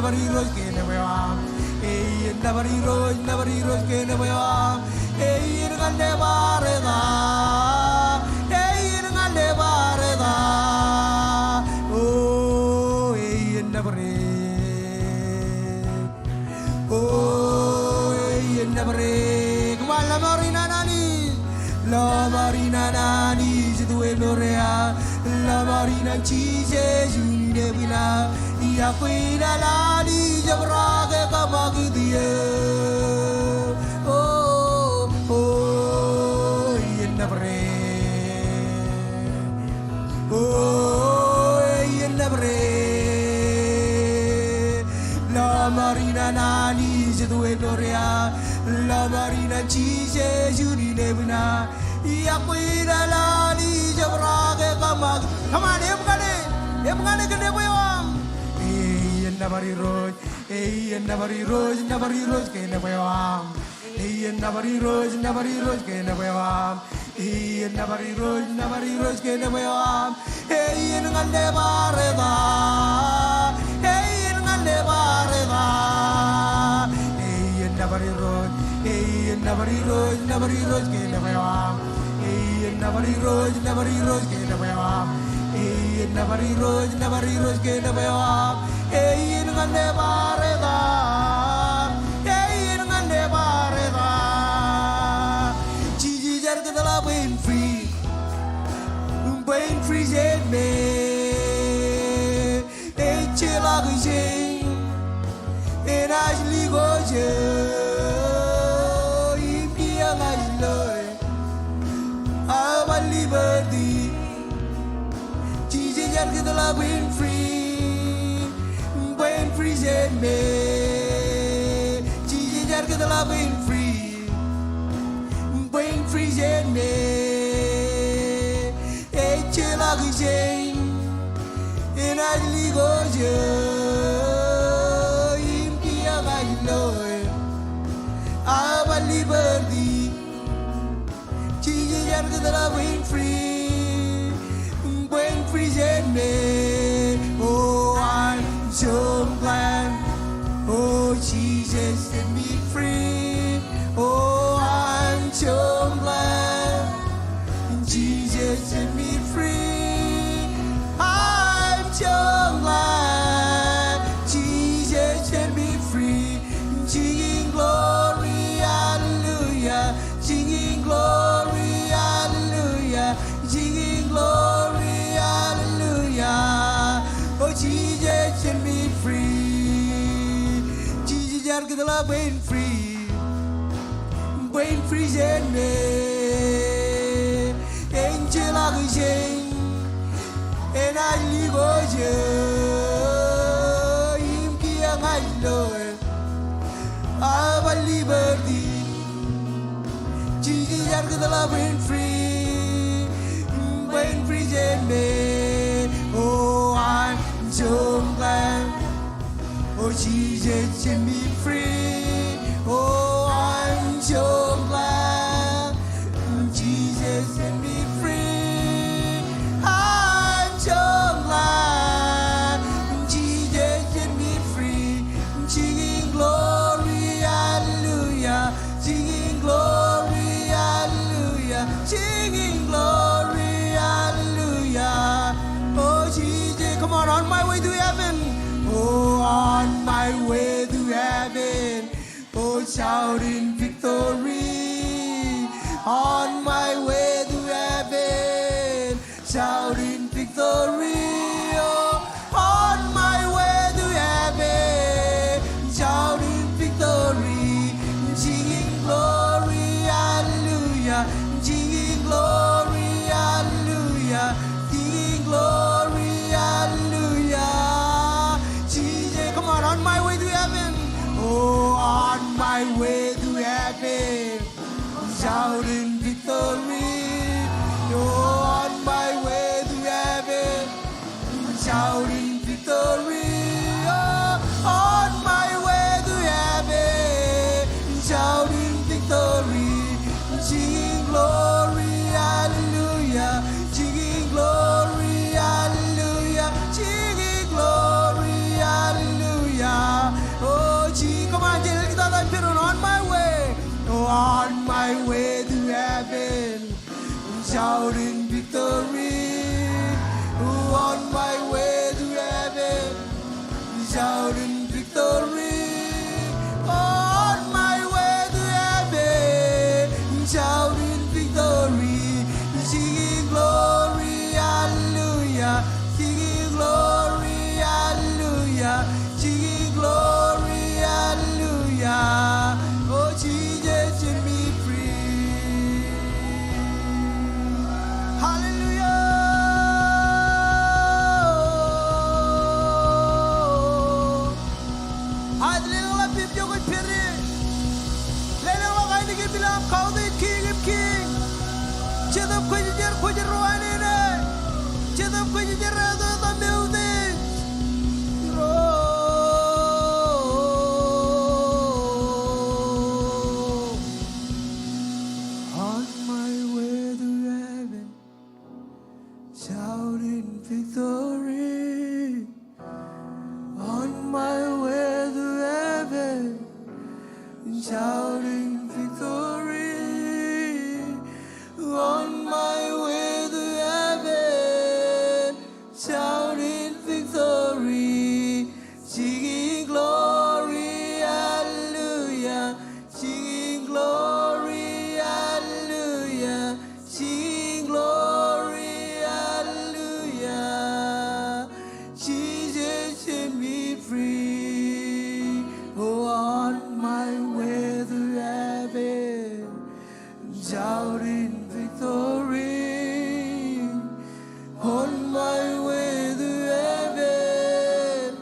nobody rose can never am. Hey, nobody rose can never am. Hey, you can never reda. Hey, you can never reda. Oh, hey, never. Oh, hey, never. Come on, la marina nani. La marina nani, je dois l'orea. La marina cheese, you never know. Iakwe la lali, jabraga kamagidiye. Oh, oh, you never. Oh, you never. La marina nani, je dois l'orea. La marina cheese, you never know. Iakwe la lali, jabraga kamag. Come on, everybody, can never am. Hey, nobody rose. Hey, nobody rose can never am. Hey, nobody rose can never am. Hey, nobody rose can never am. Hey, never reda. Hey, never reda. Hey, nobody rose. Hey, nobody rose can never am. Hey, nobody rose can never am. Hey, nobody rose can never am. Hey, never reda. Hey, never reda. Gigi jargala pain free jet me. Hey, chila gushin. And I ligo je. India I loy. I'm liberty. Get the love in free, set me. Gigi, get the love in free, set me. Hey, chilla, Jane, and I ligo, India, I know it. I'm a liberty. Gigi, get the love in free. Oh, I'm so glad. Oh, Jesus set me free. Oh, I'm so glad. Jesus set me free. I'm so glad. Jesus set me free. Singing glory, hallelujah. Singing glory, hallelujah. Singing glory. Oh, Jesus set me free. Jesus get the love pain free set me. Angel I sing, and I live on you. Him kia I know, I'm a liberty. Jesus get the love pain free set me. Oh, I'm so glad. Oh, Jesus set me free. Oh, I'm so glad. Jesus set me free. I'm so glad. Jesus set me free. Singing glory, hallelujah. Singing glory, hallelujah. Singing glory, hallelujah. Oh, Jesus, come on my way to heaven. Oh, on my way to heaven. Oh, shouting victory. On my way to heaven. Shouting victory. Oh, on my way to heaven. Shouting victory. Singing glory, hallelujah. Singing glory, hallelujah. Glory, hallelujah. Jesus, come on my way to heaven. Oh, on my way to heaven. Shouting victory. Oh, on my way to heaven. Shouting victory. Oh, on my way to heaven. Shouting victory. Singing glory, hallelujah. Singing glory, hallelujah. Singing glory, hallelujah. my way to heaven, shouting victory. On my way to heaven, shouting victory. On my way to heaven, shouting victory. Singing glory, hallelujah. Singing glory, hallelujah. Singing glory, hallelujah. Oh, Jesus, set me free. Hallelujah. Hallelujah, people, good period. Let us walk in the kingdom, call the King of Kings. Chedam kujijar kujiruane ne, chedam kujijar ado tameude. On my way to heaven, shouting victory. On my way to heaven, shouting victory. On my way to heaven, shouting victory, singing glory, hallelujah, singing glory, hallelujah, singing glory, hallelujah. Jesus set me free. Oh, on my way to heaven, shouting victory. On my way to heaven,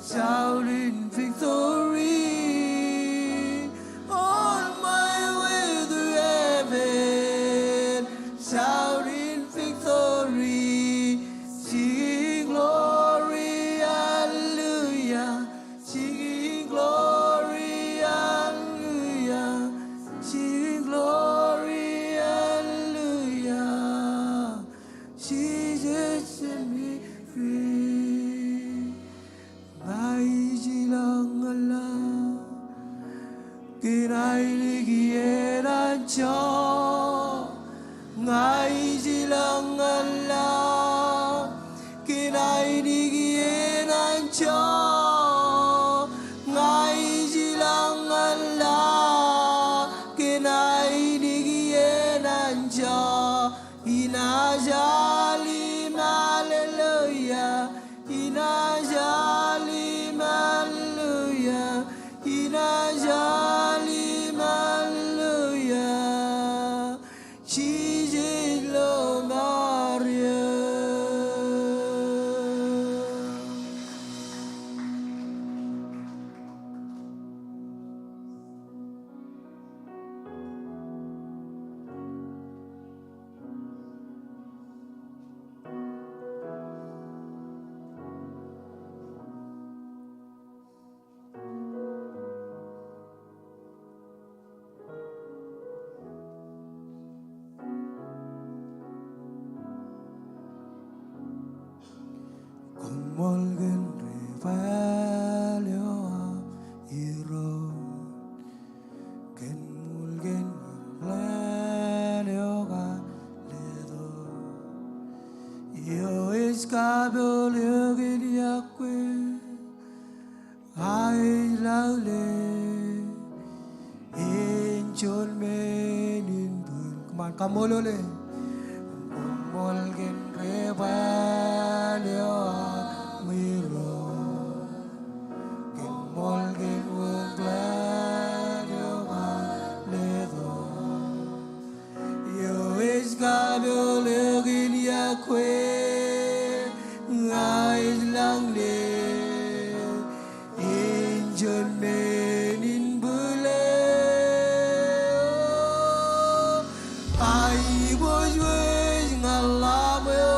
shouting victory. On my way to heaven, shouting victory. Singing glory, hallelujah. Singing glory, hallelujah. Singing glory, hallelujah. Jesus set me free. Ngai silang Allah, kinailigyan ang Diyos. Ngai silang Allah, kinailigyan ang Diyos. Ngai silang Allah, kinailigyan ang Diyos. Inajalim, hallelujah. Inajalim, hallelujah. Inajalim, hallelujah. Jesus lo Maria. Kommol gen revalio iro gen mulgen lenio galedo io escabio gen Iakwe ai laule injol menin bul kuman kamolole Kommol gen revalio iro Kommol gen lenio galedo io escabio gen Iakwe ai laule injol menin bule ai was ngalamyo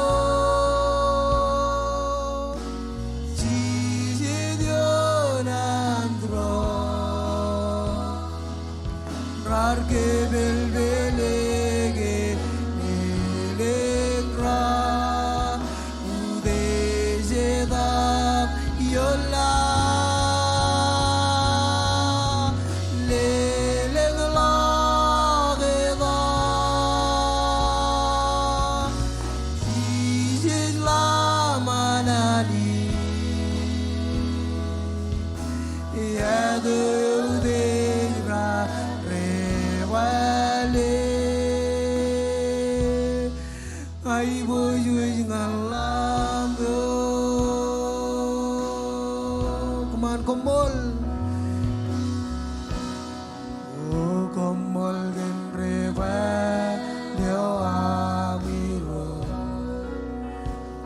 Rarke belbelege nelegra udezeda yola lelegla Come on, Kommol. Oh, Kommol gen rewa deo amiro.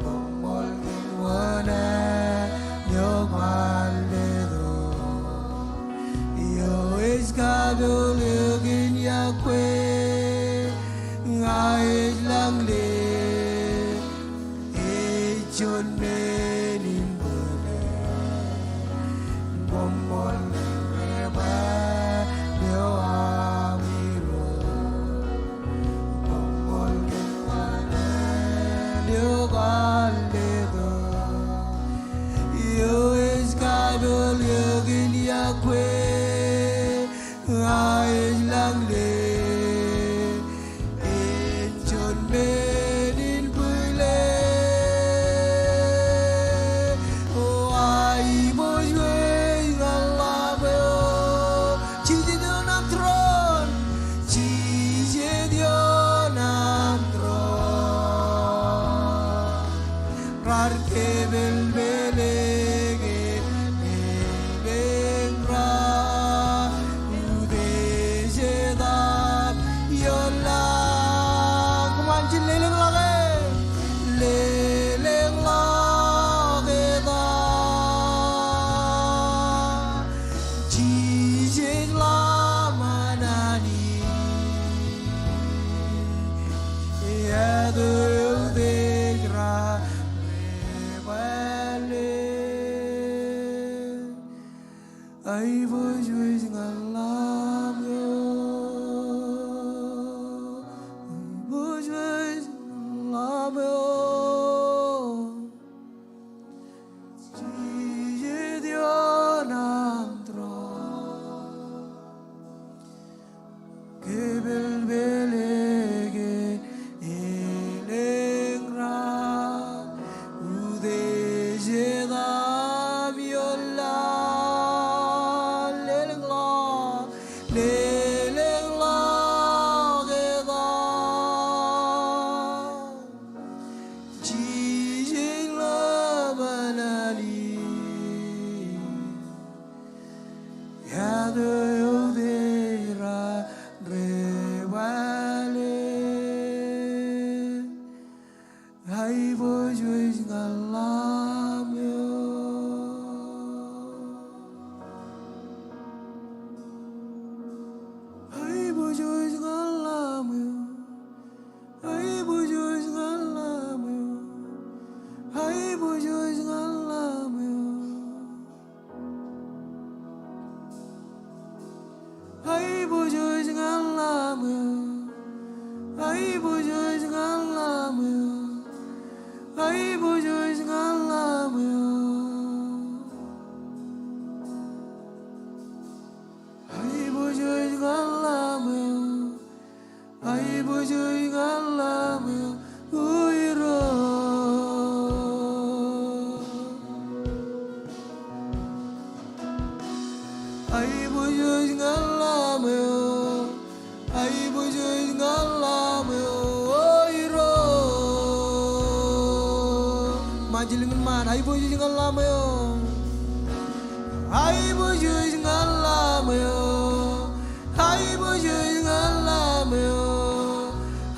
Kommol gen wana deo maledo. Yo es kabel gen Iakwe ngai lang le. John menin bole Kommol reba deo amiro Kommol wane deo galledo yo es kabel yogin Iakwe ais lang le John menin bole I was wishing I love you. I was wishing I love you. Ci dio n'altro che bel beleghe e lengra udece da viola. I was wishing I love you. I was wishing I love you. I was wishing I love you. I was wishing I love you. I was wishing I love you. I was wishing I love you. I was wishing I love you. I was wishing I love you. I was wishing I love you. Oh, hero. I was wishing I love you. I was wishing I love you. Majilingan man, ay boy using Allah mayo. Ay boy using Allah mayo. Ay boy using Allah mayo.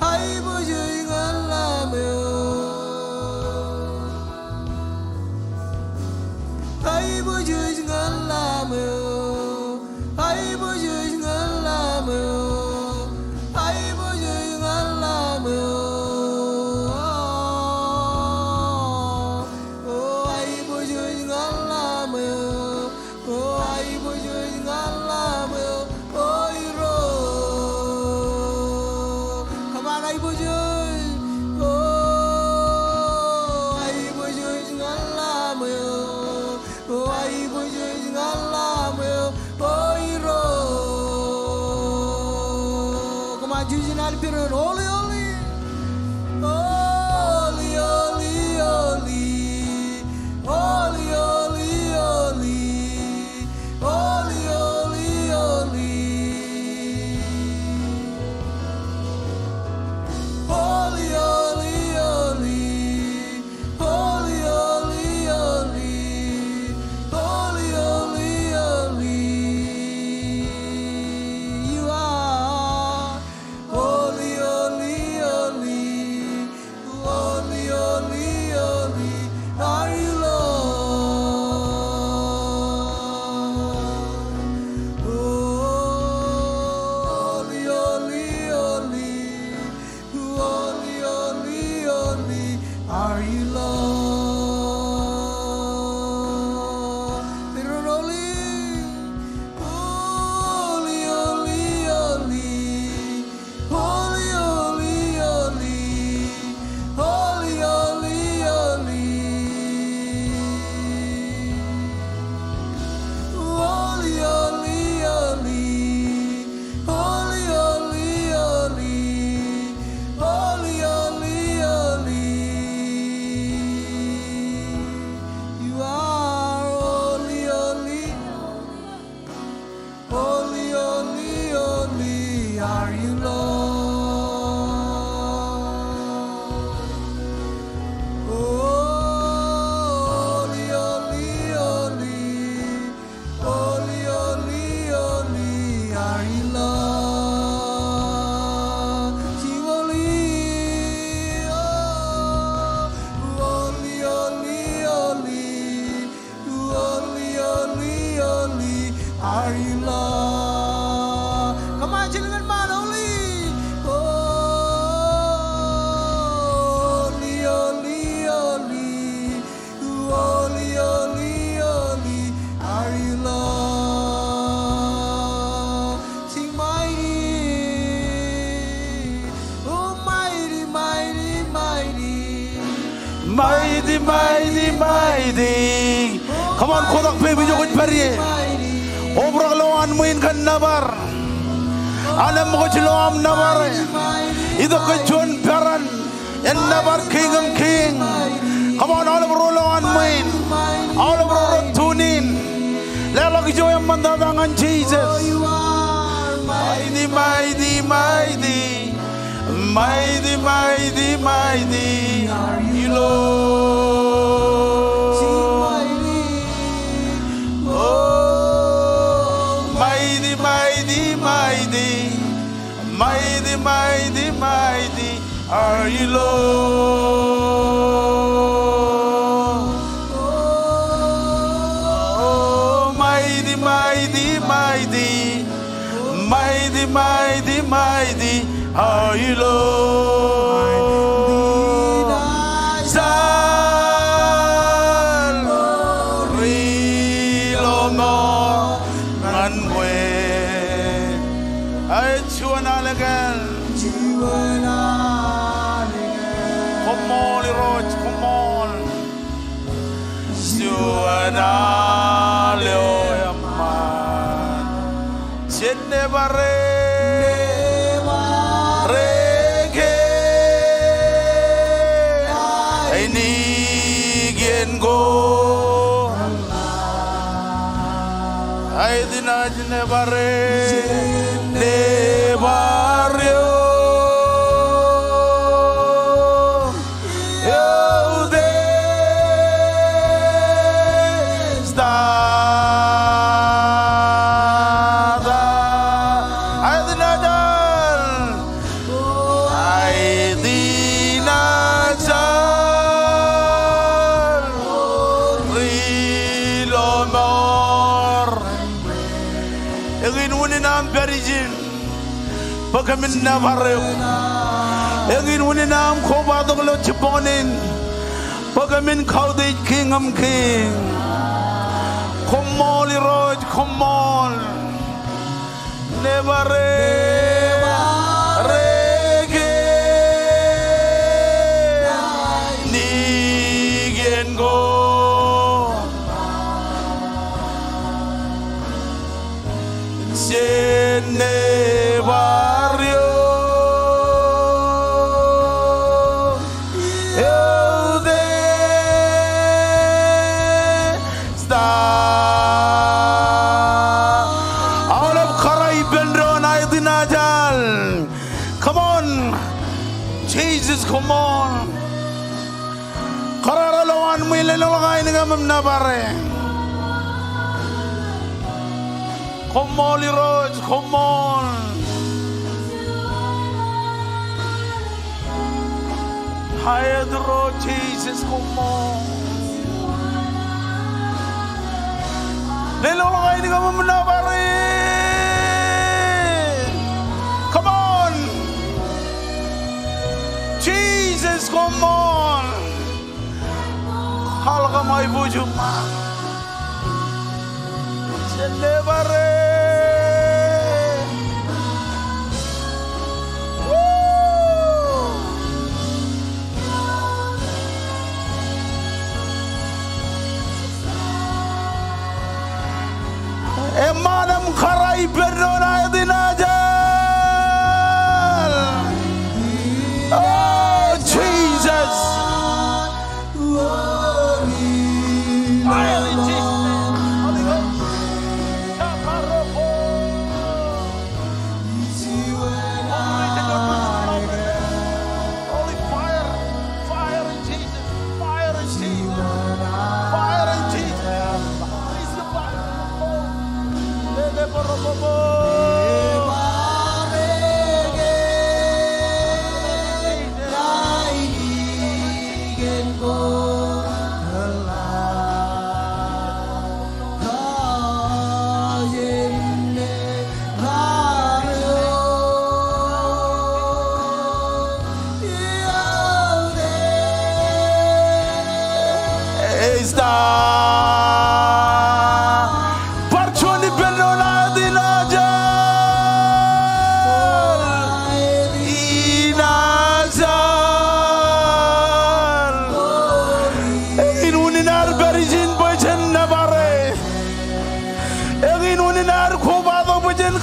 Ay boy using Allah mayo. Ay boy using Allah mayo. Ay boy using Allah mayo. Ay boy using Allah mayo. Holy, holy, holy, holy, holy, holy, holy, holy, holy. mighty, mighty. Come on, kodak baby, you could bury. Obra loan muin kan nabar. Alam mo ko am nabar. Ito ko John Peran. And nabar king of king. Come on, all of loan muin. All of road tunin. Lelaki joy ang mandadangan Jesus. Mighty, mighty, mighty. Mighty, mighty, mighty are you, Lord. Oh, mighty, mighty, mighty. Mighty, mighty, mighty are you, Lord. Oh, mighty, mighty, mighty. Mighty, mighty, mighty are you, Lord. Sal Rilomo Manwe ay Chuanalagan Kommol Roj Kommol Chuanaleo Yaman Chenebare go ay dinajne bare ne barrio yo de stada ay dinajal ay dinajal Pagamin na barrio, egin uninam koba doglo chiponin, pagamin kaude king am king, Kommol roj Kommol, nevare rege nigen go, Come on. Kararalawan mo ilalakay nga mamnabare. Kommol Roj, Kommol. Higher the road, Jesus, Kommol. Ilalakay nga mamnabare. Come on. Jesus, come on. Halka may bujuma. Celebrate. Emanam karay perdona dinajal. Oh Jesus. Fire in Jesus' name. Holy Ghost. Holy fire. Fire in Jesus. Fire in Jesus. Fire in Jesus. Release the fire.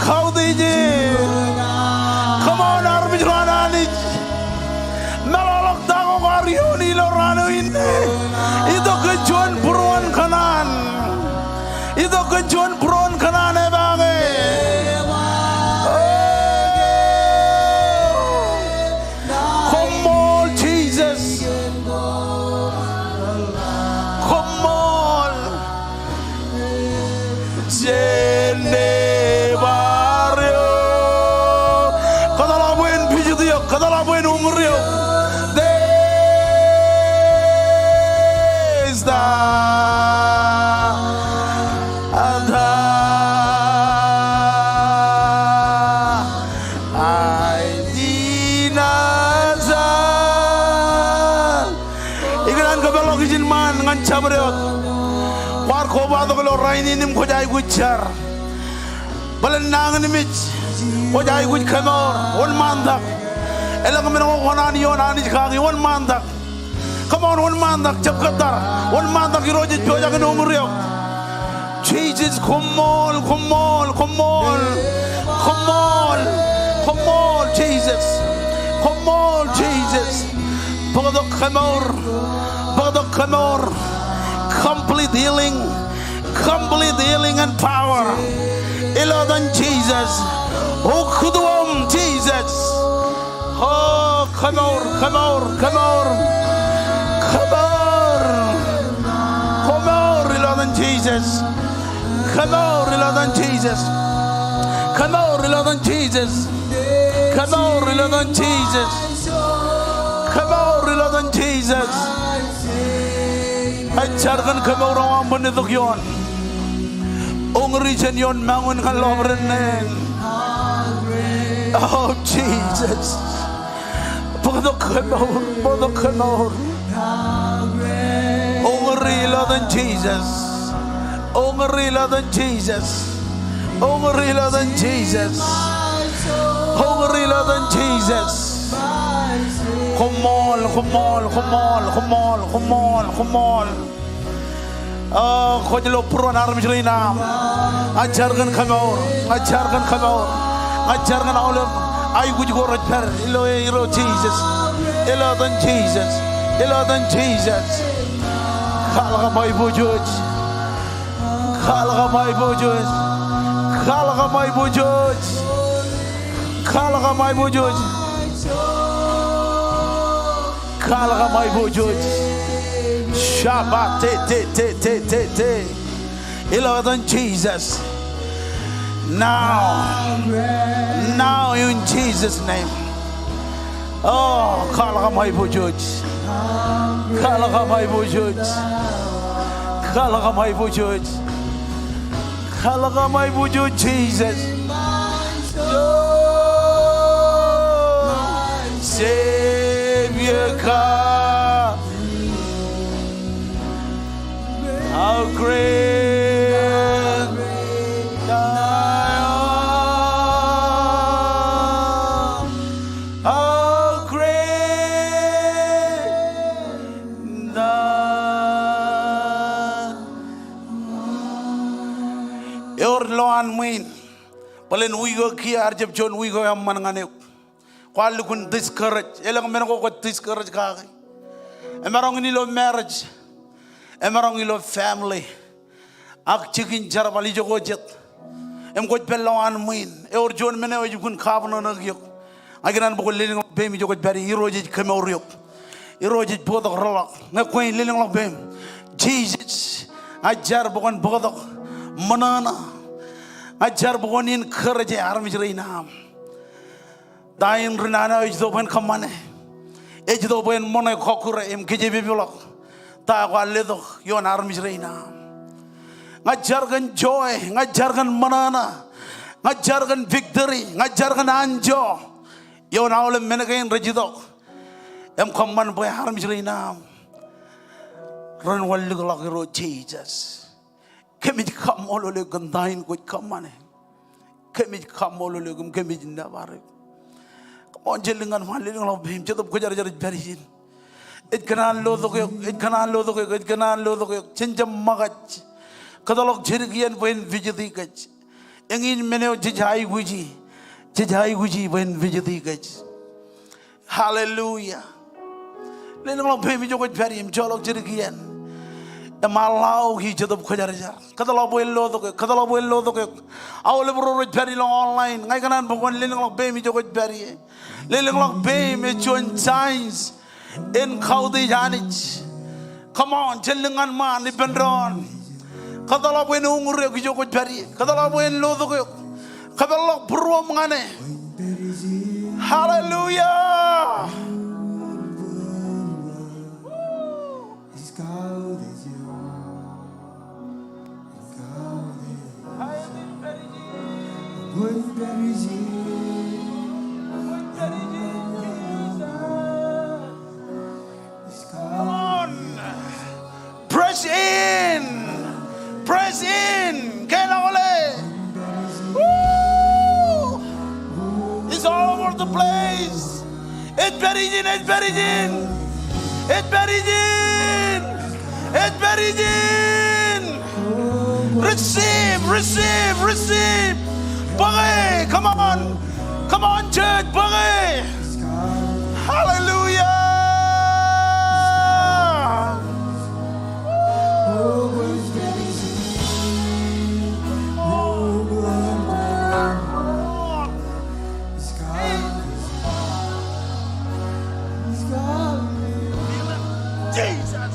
kau dije. Come on, army ranani. Melalak tango kariuni lorano ini. Itu kejuan peruan kanan. Itu kejuan peruan kanan ebange. Kommol Jesus. Kommol. Jene barrio. Kadalabuin pijudiyo, kadalabuin umriyo. Desda ada aidinazal. Ikan kabelok izin man ngan cabreot. War koba to kalau raini nim kojai gujar. Balenang nimit kojai guj kamor one mandak. Elang menang konani yonani kaki one mandak. Come on, one mandak jab katar. One mandak irojit pioja ke nomoryo. Jesus, kommol, kommol, kommol, kommol, kommol, Jesus, kommol, Jesus. Bagdok kamor, bagdok kamor. Complete healing and power. Iladan Jesus. Oh, kudum Jesus. Oh, kamor, kamor, kamor, kamor, kamor. Iladan Jesus. Kamor, iladan Jesus. Kamor, iladan Jesus. Kamor, iladan Jesus. Kamor, iladan Jesus. Ajarkan kamu orang beneduk yon, ongrijen yon mangun kan lobrenen. Oh Jesus, beneduk kamu, ongri ladan Jesus, ongri ladan Jesus, ongri ladan Jesus, ongri ladan Jesus. Kommol, kommol, kommol, kommol, kommol, kommol. Kau jelo peruan army jelina. Ajarkan kamu, ajarkan kamu, ajarkan awalem. Ayu juga repair. Ilo Jesus, ilo dan Jesus, ilo dan Jesus. Kalau kamu ibu judge, kalau kamu ibu judge, kalau kamu ibu judge, kalau kamu ibu judge. Kalaga mai bujut Shabbat te Iladan Jesus now in Jesus name. Oh kalaga mai bujut kalaga mai bujut kalaga mai bujut kalaga mai bujut Jesus. Savior God, how great Thou art, how great Thou. Your Lord win, balen we go kia arjab John we go amman ngane. Kalau kun discourage, elang menang kau discourage kaki. Emarong ini lo marriage, emarong ini lo family. Ak cikin cara bali jogo jet. Kau pelan main. John menang wajib kun kapan nak yuk. Akhirnya bukan liling bemi jogo beri irojit kemau yuk. Irojit bodoh rolak. Ngakuin liling lo bem. Jesus, ajar bukan bodoh mana. Ajar bukan in kerja army jerinam. Dain renana ejdo ben kamane ejdo ben mona kokure em kejebi bilok ta ko ledo yon armis reina ngajarkan joy ngajarkan manana ngajarkan victory ngajarkan anjo yon awle menagain rejido em kamman boy armis reina ran walli glagro Jesus kemit kamolo le gandain ko kamane kemit kamolo le gum kemit ndabare Onjelingan maliling lo bim jatuh kejar berin. Itkanan lo dok cinjam magat. Kadalok jerigian poin vijati kaj. Engin meneo jajai guji when vijati gaj. Hallelujah. Lenong pe mi jokot peri im jolok jirigian. Malau hi jadab khojarajar. Kadalo boelo to ke. Awle bro peri long online. Ngai kanan bokon lenong pe mi jokot peri. Lenong pe mi join signs in kaudi janich. Come on, jelengan man ni pendron. Kadalo boeno ngure ki jokot peri. Kadalo boelo to ke. Kadalo bro mangane. Hallelujah. Come on, press in, get ole. Woo! It's all over the place. It's buried in. Receive. Bagay, come on, church, bagay. Hallelujah. Jesus.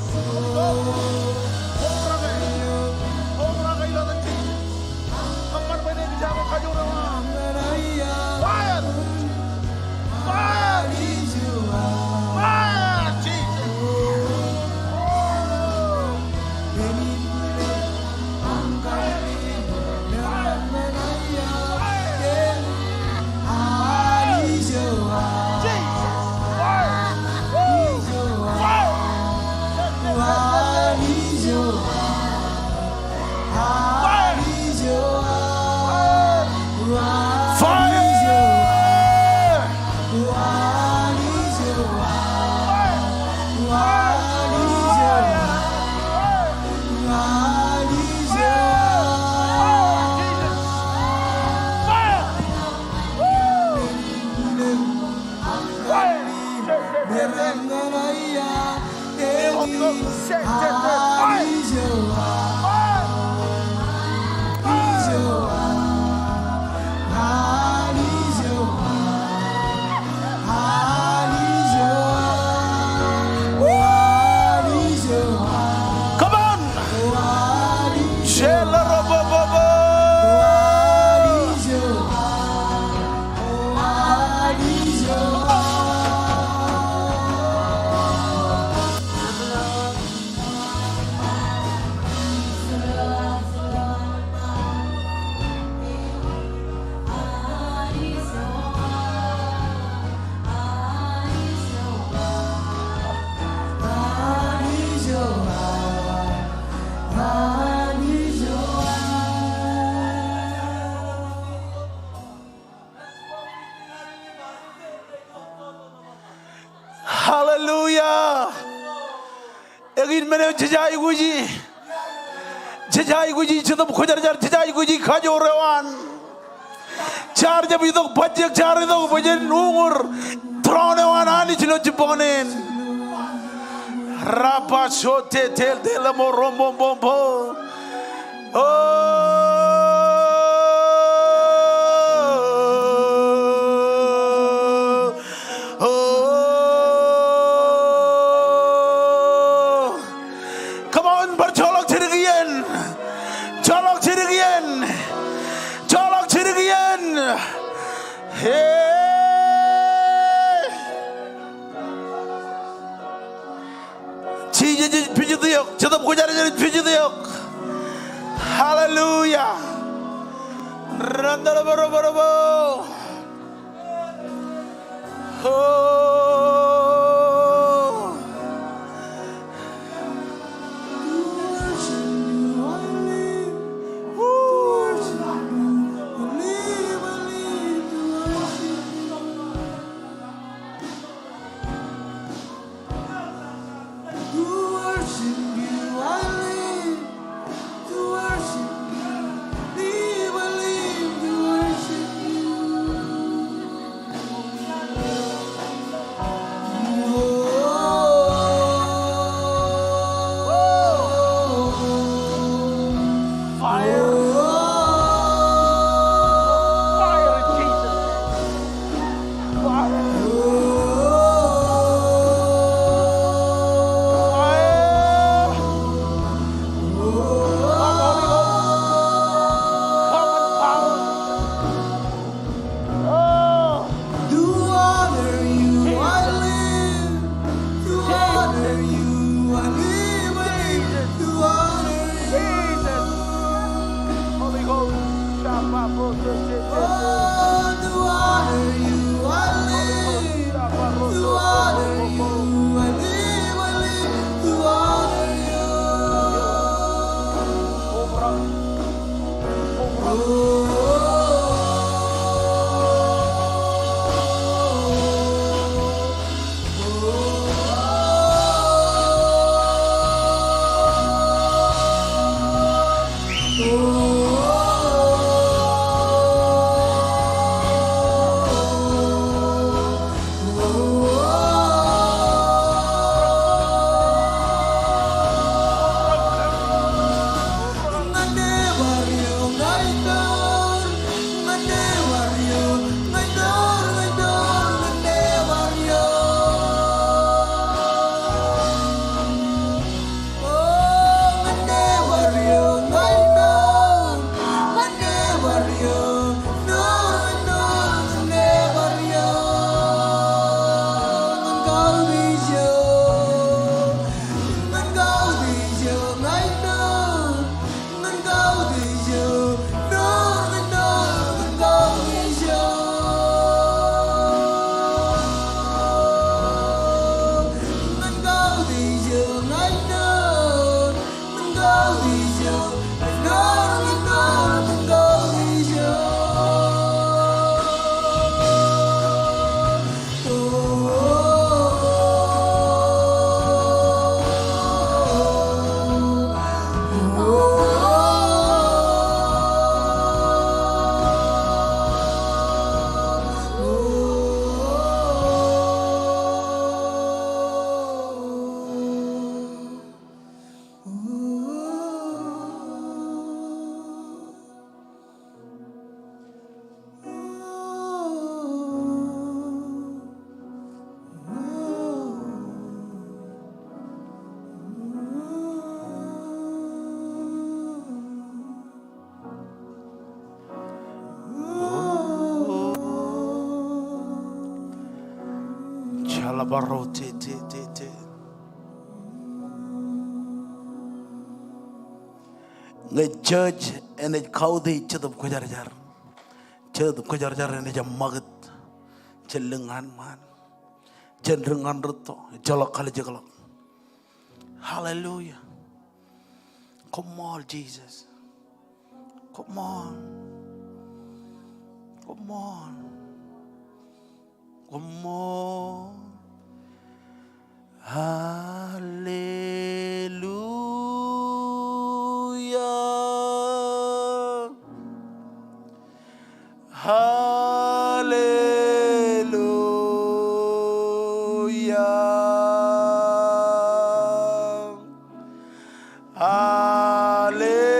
Hallelujah. Egin mene jajai guji chadab khojar jajai guji khajo rewan. Char jab idok bajek char idok bajen ungur throne wan ani chilo chiponen. Rapa shote tel mo rombo bombo. Hallelujah. Oh, to honor you I live. To honor you I live. To honor you. Ngay church and it kaudi chadum ko jar jar. Chadum ko jar jar and jam magat. Chelengan man. Jenrengan ruto. Jalak kali jalak. Hallelujah. Come on, Jesus. Come on. Come on. Come on. Hallelujah. Hallelujah. Hallelujah.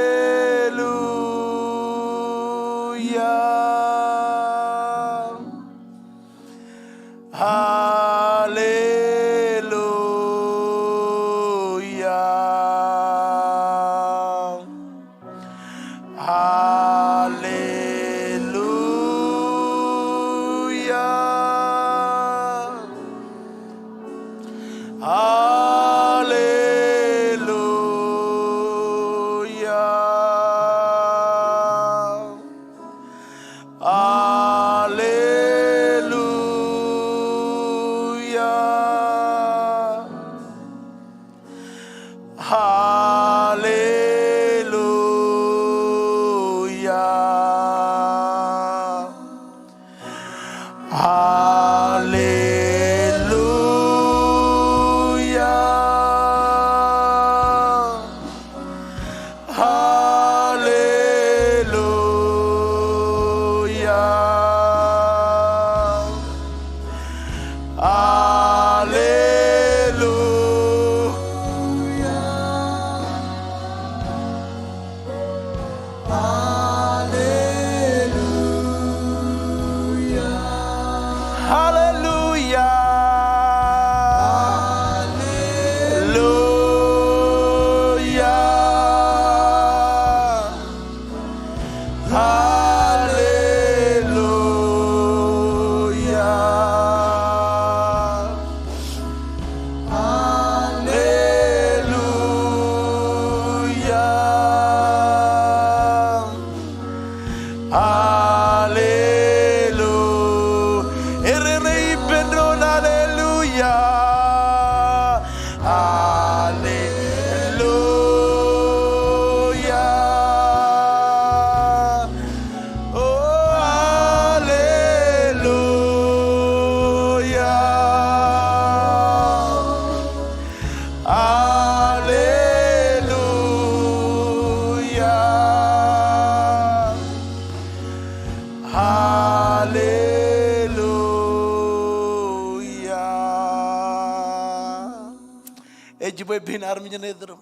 Kajiboy bin Arminadrum.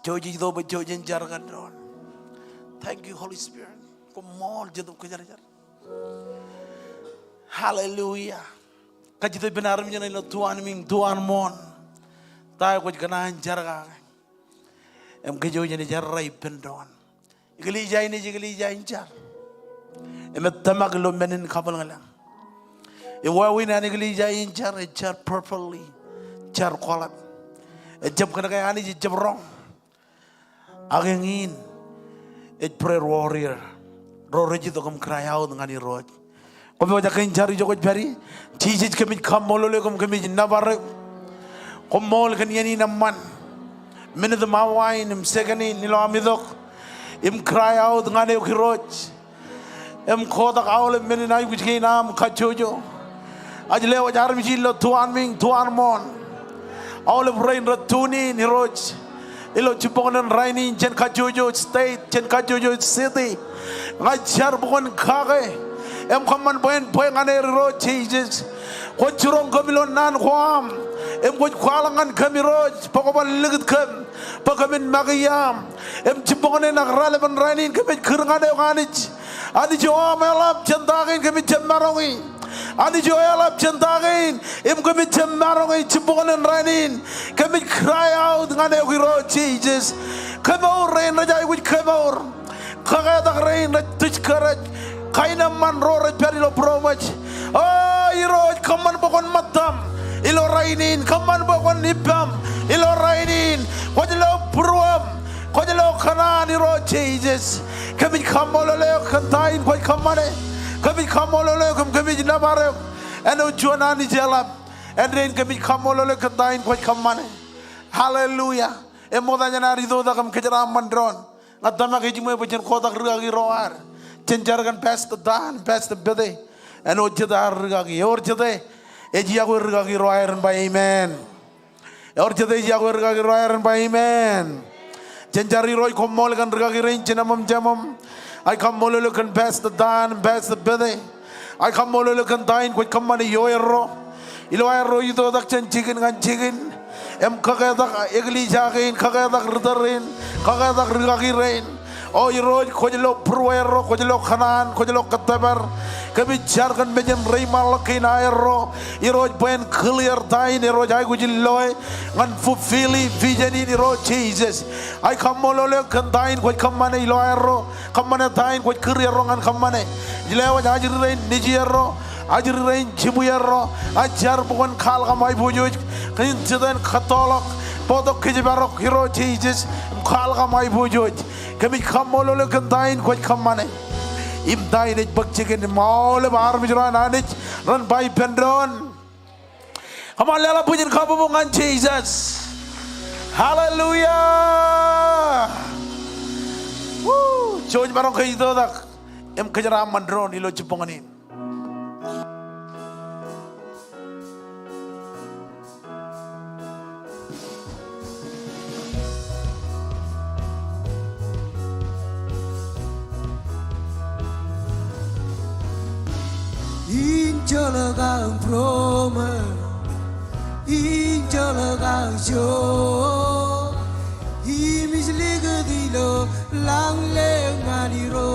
Joji do but Jojin Jargan. Thank you, Holy Spirit. Kommol Jadu Kajar. Hallelujah. Kajito bin Arminano tuan ming tuan mon. Tai ko kana jarga. Em Kajojin Jarrai Pendon. Iglija ini Jiglija injar. Emetamaglo menin Kabalala. If we win an Iglija injar, a char properly, char qualat. A jab Kanagani jab wrong. Agangin, a prayer warrior. Roreji to come cry out on any road. Come over the Kinjari Jokot Perry. Teach it commit Kommol commit Navarre. Kommol can yen in a man. Minute the Mawine, him second in Nilamidok. Him cry out on any road. Him call the owl and many night which came am Kachojo. Ajlewa Jarmijilo to Anming to Anmon. All of rain Ratuni in Hiroch. Ilo Chipon and Rainy, Chenkajojo State, Chenkajojo City. Like Charbon Kage. Em common point on a road changes. What you don't come on Nan Huam. Em what Kualangan Kamiroj, Pokoban Ligat Pokamin Magayam. Em Chipon and a relevant Rainy commit Kurangade Vanich. Adi Joam Elap Chandagin commit Chamarongi. Adi Joelap Chandagin, Im commit Chamarongi, Chipon and Rainin. Commit cry out on a road changes. Come on, rain, Rajai would come on. Kagada rain, teach courage. Kaina man roar perilo promach. Oh, you road, come on, Bokon Matam. Ilo rainin, come on, Bokon Nipam. Ilo rainin, what you love, Pruam. What you love, Kanan, you road changes. Come in, come all alone, Kantain, quite come money. Come in, come all alone, come in, Navarre. And no Jonani Jalap. And then come in, come all alone, Kantain, quite come money. Hallelujah. A more than an arido, the Kamkajam Mandron. Not the Makajimo, which in Kodak Ragi Roar. Chenjargan past the Dan, past the Bede, and Ojada Rigagi, Orjade, Ejiago Rigagi Royer and by Amen. Orjade Jago Rigagi Royer and by Amen. Chenjari Roy Kommol and Rigagi Range and Amam Jamam. I come Mololuk and past the Dan, past the Bede. I come Mololuk and dine with Commani Yoero. Iloiro, you do that chicken and chicken. Em Kagadak, Egli Jagin, Kagadak Rudarin, Kagadak Rigagi Rain. Oh, you rode Kojelo Pruero, Kojelo Hanan, Kojelo Kataber, Kabi Jargan Benjam Raymal Kinairo, you rode Ben clear dine, you rode Igujiloy, and Fufili, Vision in the road Jesus. I come Mololo can dine, what come money, Loiro, come on a dine, what career wrong and come money. Jilewa Ajirain, Nigiero, Ajirain, Chimuyero, Ajarbon Kalgamai Bujuj, Incident Catholic, Podok Kijibarok, Hero Jesus, Kalgamai Bujuj. Kami Kommol can dine quite come money. Im dine it but chicken in all of armies run run by Pendron. Come on, Lela put in Kabung and Jesus. Hallelujah. Woo! George Baronka is the M. Kajaram Mandron, Ilo Chipongani. Injolagang Proma, Injolagang Show, Imis Ligadilo, Lang Lenganiro,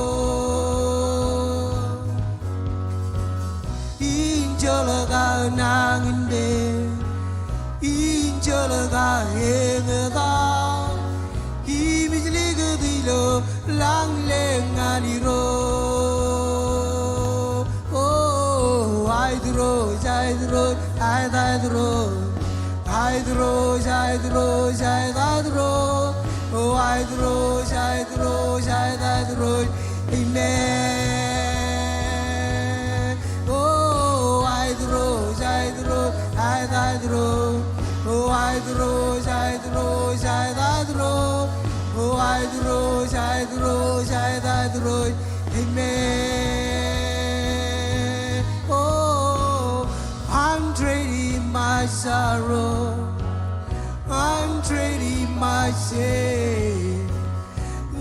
Injolagang Nanginde, Injolagang Engada, Imis Ligadilo, Lang Lenganiro. Amen. Oh, Amen. Oh, I'm trading my sorrow. I'm trading my shame.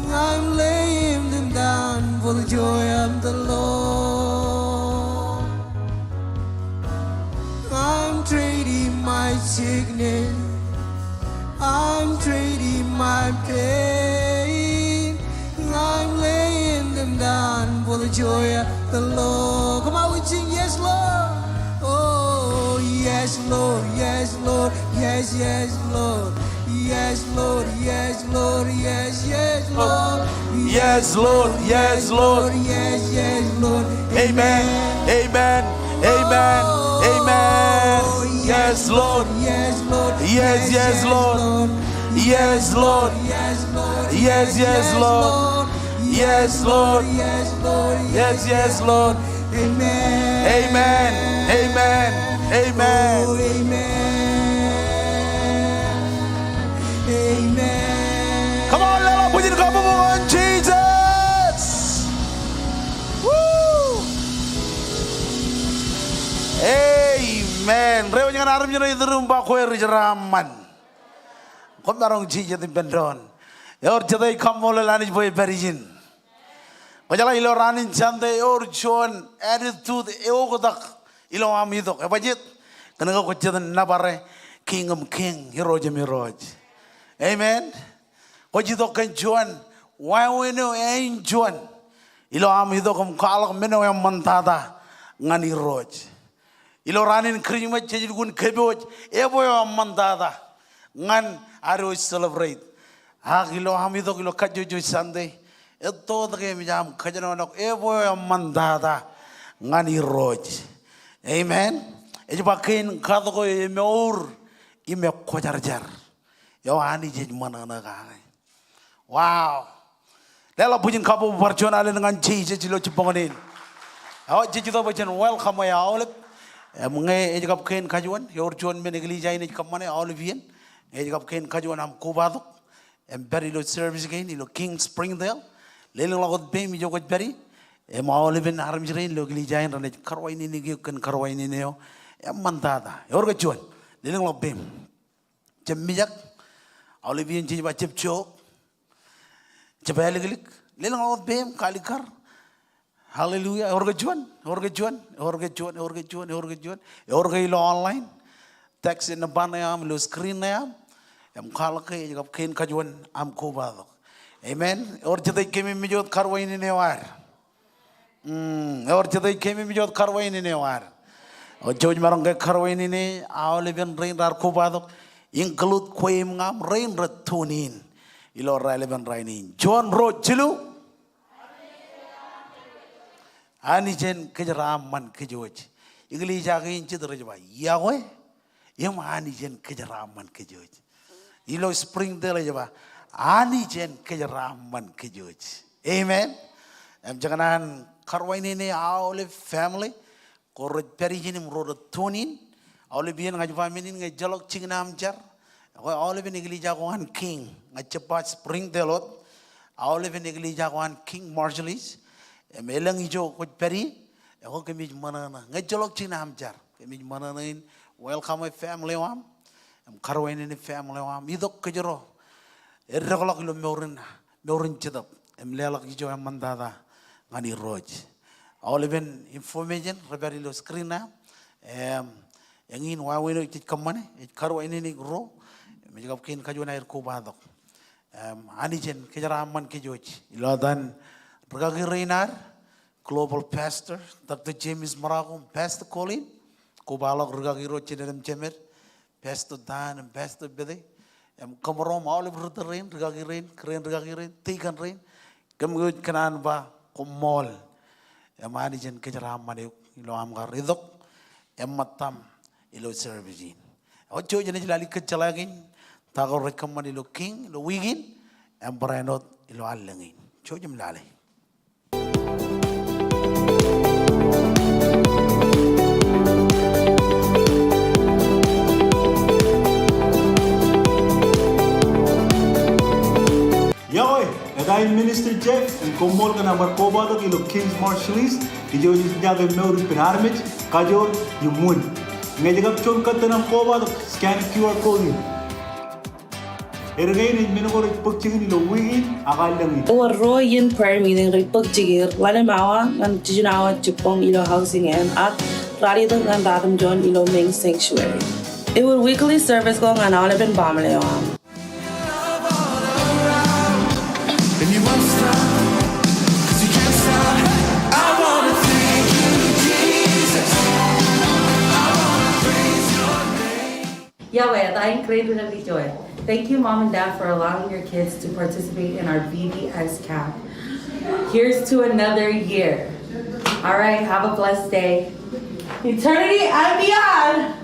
I'm laying them down for the joy of the Lord. I'm trading my sickness. pain. I'm laying them down for the joy of the Lord. Come on, we sing, yes, Lord. Oh, yes, Lord, yes, Lord, yes, yes, Lord. Yes, Lord, yes, Lord, yes, yes, Lord. Yes, Lord, yes, Lord. Yes, yes, Lord. Amen, amen, amen, amen. Yes, Lord. Yes, Lord. Yes, yes, Lord. Yes, Lord. Yes, Lord. Yes, yes, Lord. Yes, Lord. Yes, Lord. Yes, yes, Lord. Amen. Amen, amen, amen. Oh, amen. Amen. Come on, let us put it up on Jesus. Woo! Amen. Rewa jangan arum jangan itu rumah kue rijeraman. Kau marong Jesus di bendron. Ya orang jadi Kommol lani boleh berijin. Kajala ilo ranin chande or chuan attitude eo kodak ilo amidok. Ebajit kenapa kau jadi nabare King of King hero jemiroj. Amen. Kau jadi kan chuan why we know ain chuan ilo amidok kum kalak meno yang mentada ngani roj. Ilo ranin krima jadi gun keboj ebo yang mentada ngan aro celebrate. Ha ilo amidok ilo kajuju Sunday. Ito tagay mijam kajanonok ebo yang mandada ngani roj. Amen. Eji pakin kado ko imeur ime kojarjar. Yo ani jadi mana naga. Wow. Lela pujian kabu perjuangan dengan Jesus lo ciponganin. Awak jadi tu baca welcome ya Olip. Mengai eji pakin kajuan. Yor juan menegli jai ni kamane Olivian. Eji pakin kajuan am kubaduk. Beri lo service again lo King Springdale. Lelang lagot be mi jogot beri mau leben haram jirin lo gili jain rane karwai ni nigi kan karwai ni neo mantada yor ga chuan lelang lagot be jem mijak Olivian ji ba chep chok chepel gilik lelang lagot be kalikar hallelujah yor ga chuan yor ga chuan yor ga chuan yor ga chuan yor ga chuan yor ga ilo online text in ban am lo screen na am khalak e gap ken kajuan am ko ba Amen. Or jadi kami mijot karwai ini newar. Or jadi kami mijot karwai ini newar. Or jauh marang ke karwai ini awal even rain rar kubadok. Include kue mengam rain retunin. Ilo relevant rainin. John road cilu. Ani jen kejeraman kejoj. Ingli jagain cedera coba. Iakwe. Yang ani jen kejeraman kejoj. Ilo Springdale coba. Ani jen kejeraman kejoj. Amen. Janganan karwai ini awal family. Korot perijin merod tunin. Awal bian ngaj family ngaj jalok cingnam jar. Awal bian igli jagoan King ngaj cepat Springdale. Awal bian igli jagoan King Marshallese. Melang hijau kot peri. Aku kemij mana na ngaj jalok cingnam jar. Kemij mana na in welcome my family wam. Karwai ini family wam. Idok kejero. Errekolak lo meurin cedap. Emlelak hijau yang mandada ngani roj. All even information rebari lo screen na. Yang in wawe no ikut kemana? Karwa ini ni ro. Menjawab kin kajuan air kubadok. Ani jen kejeraman kejoj. Iladan pergagi reinar global pastor Dr. James Maragum Pastor Colin. Kubalok pergagi ro cederem cemer. Pastor Dan Pastor Bede. Kommol mau lebih rain, regagi rain, keren regagi rain, tikan rain, kemudian kenan ba Kommol, mani jen kejeraman ilo amgar idok, matam ilo servicin. Ojo jenis lali kecelagin, takor rekomen ilo King, ilo wigin, berenot ilo alengin. Coba jem lali. Iakwe, nagain Minister Jeff, and Kommol ka na koba to kilo King's Marshallese, ijo yung jaga meuri pinarmit, kajo yung mun. Ngayon kap chon kata ng koba to scan QR code. Ergain minukor pagchigin ilo wingin akal lang ito. Or royin prayer meeting pagchigir wala mawa ng tijunawa chupong ilo housing at rarito ng datum John ilo main sanctuary. It would weekly service ko nga na wala ben bamalewa. Lain credo na joy. Thank you, Mom and Dad, for allowing your kids to participate in our VBS camp. Here's to another year. All right, have a blessed day. Eternity and beyond.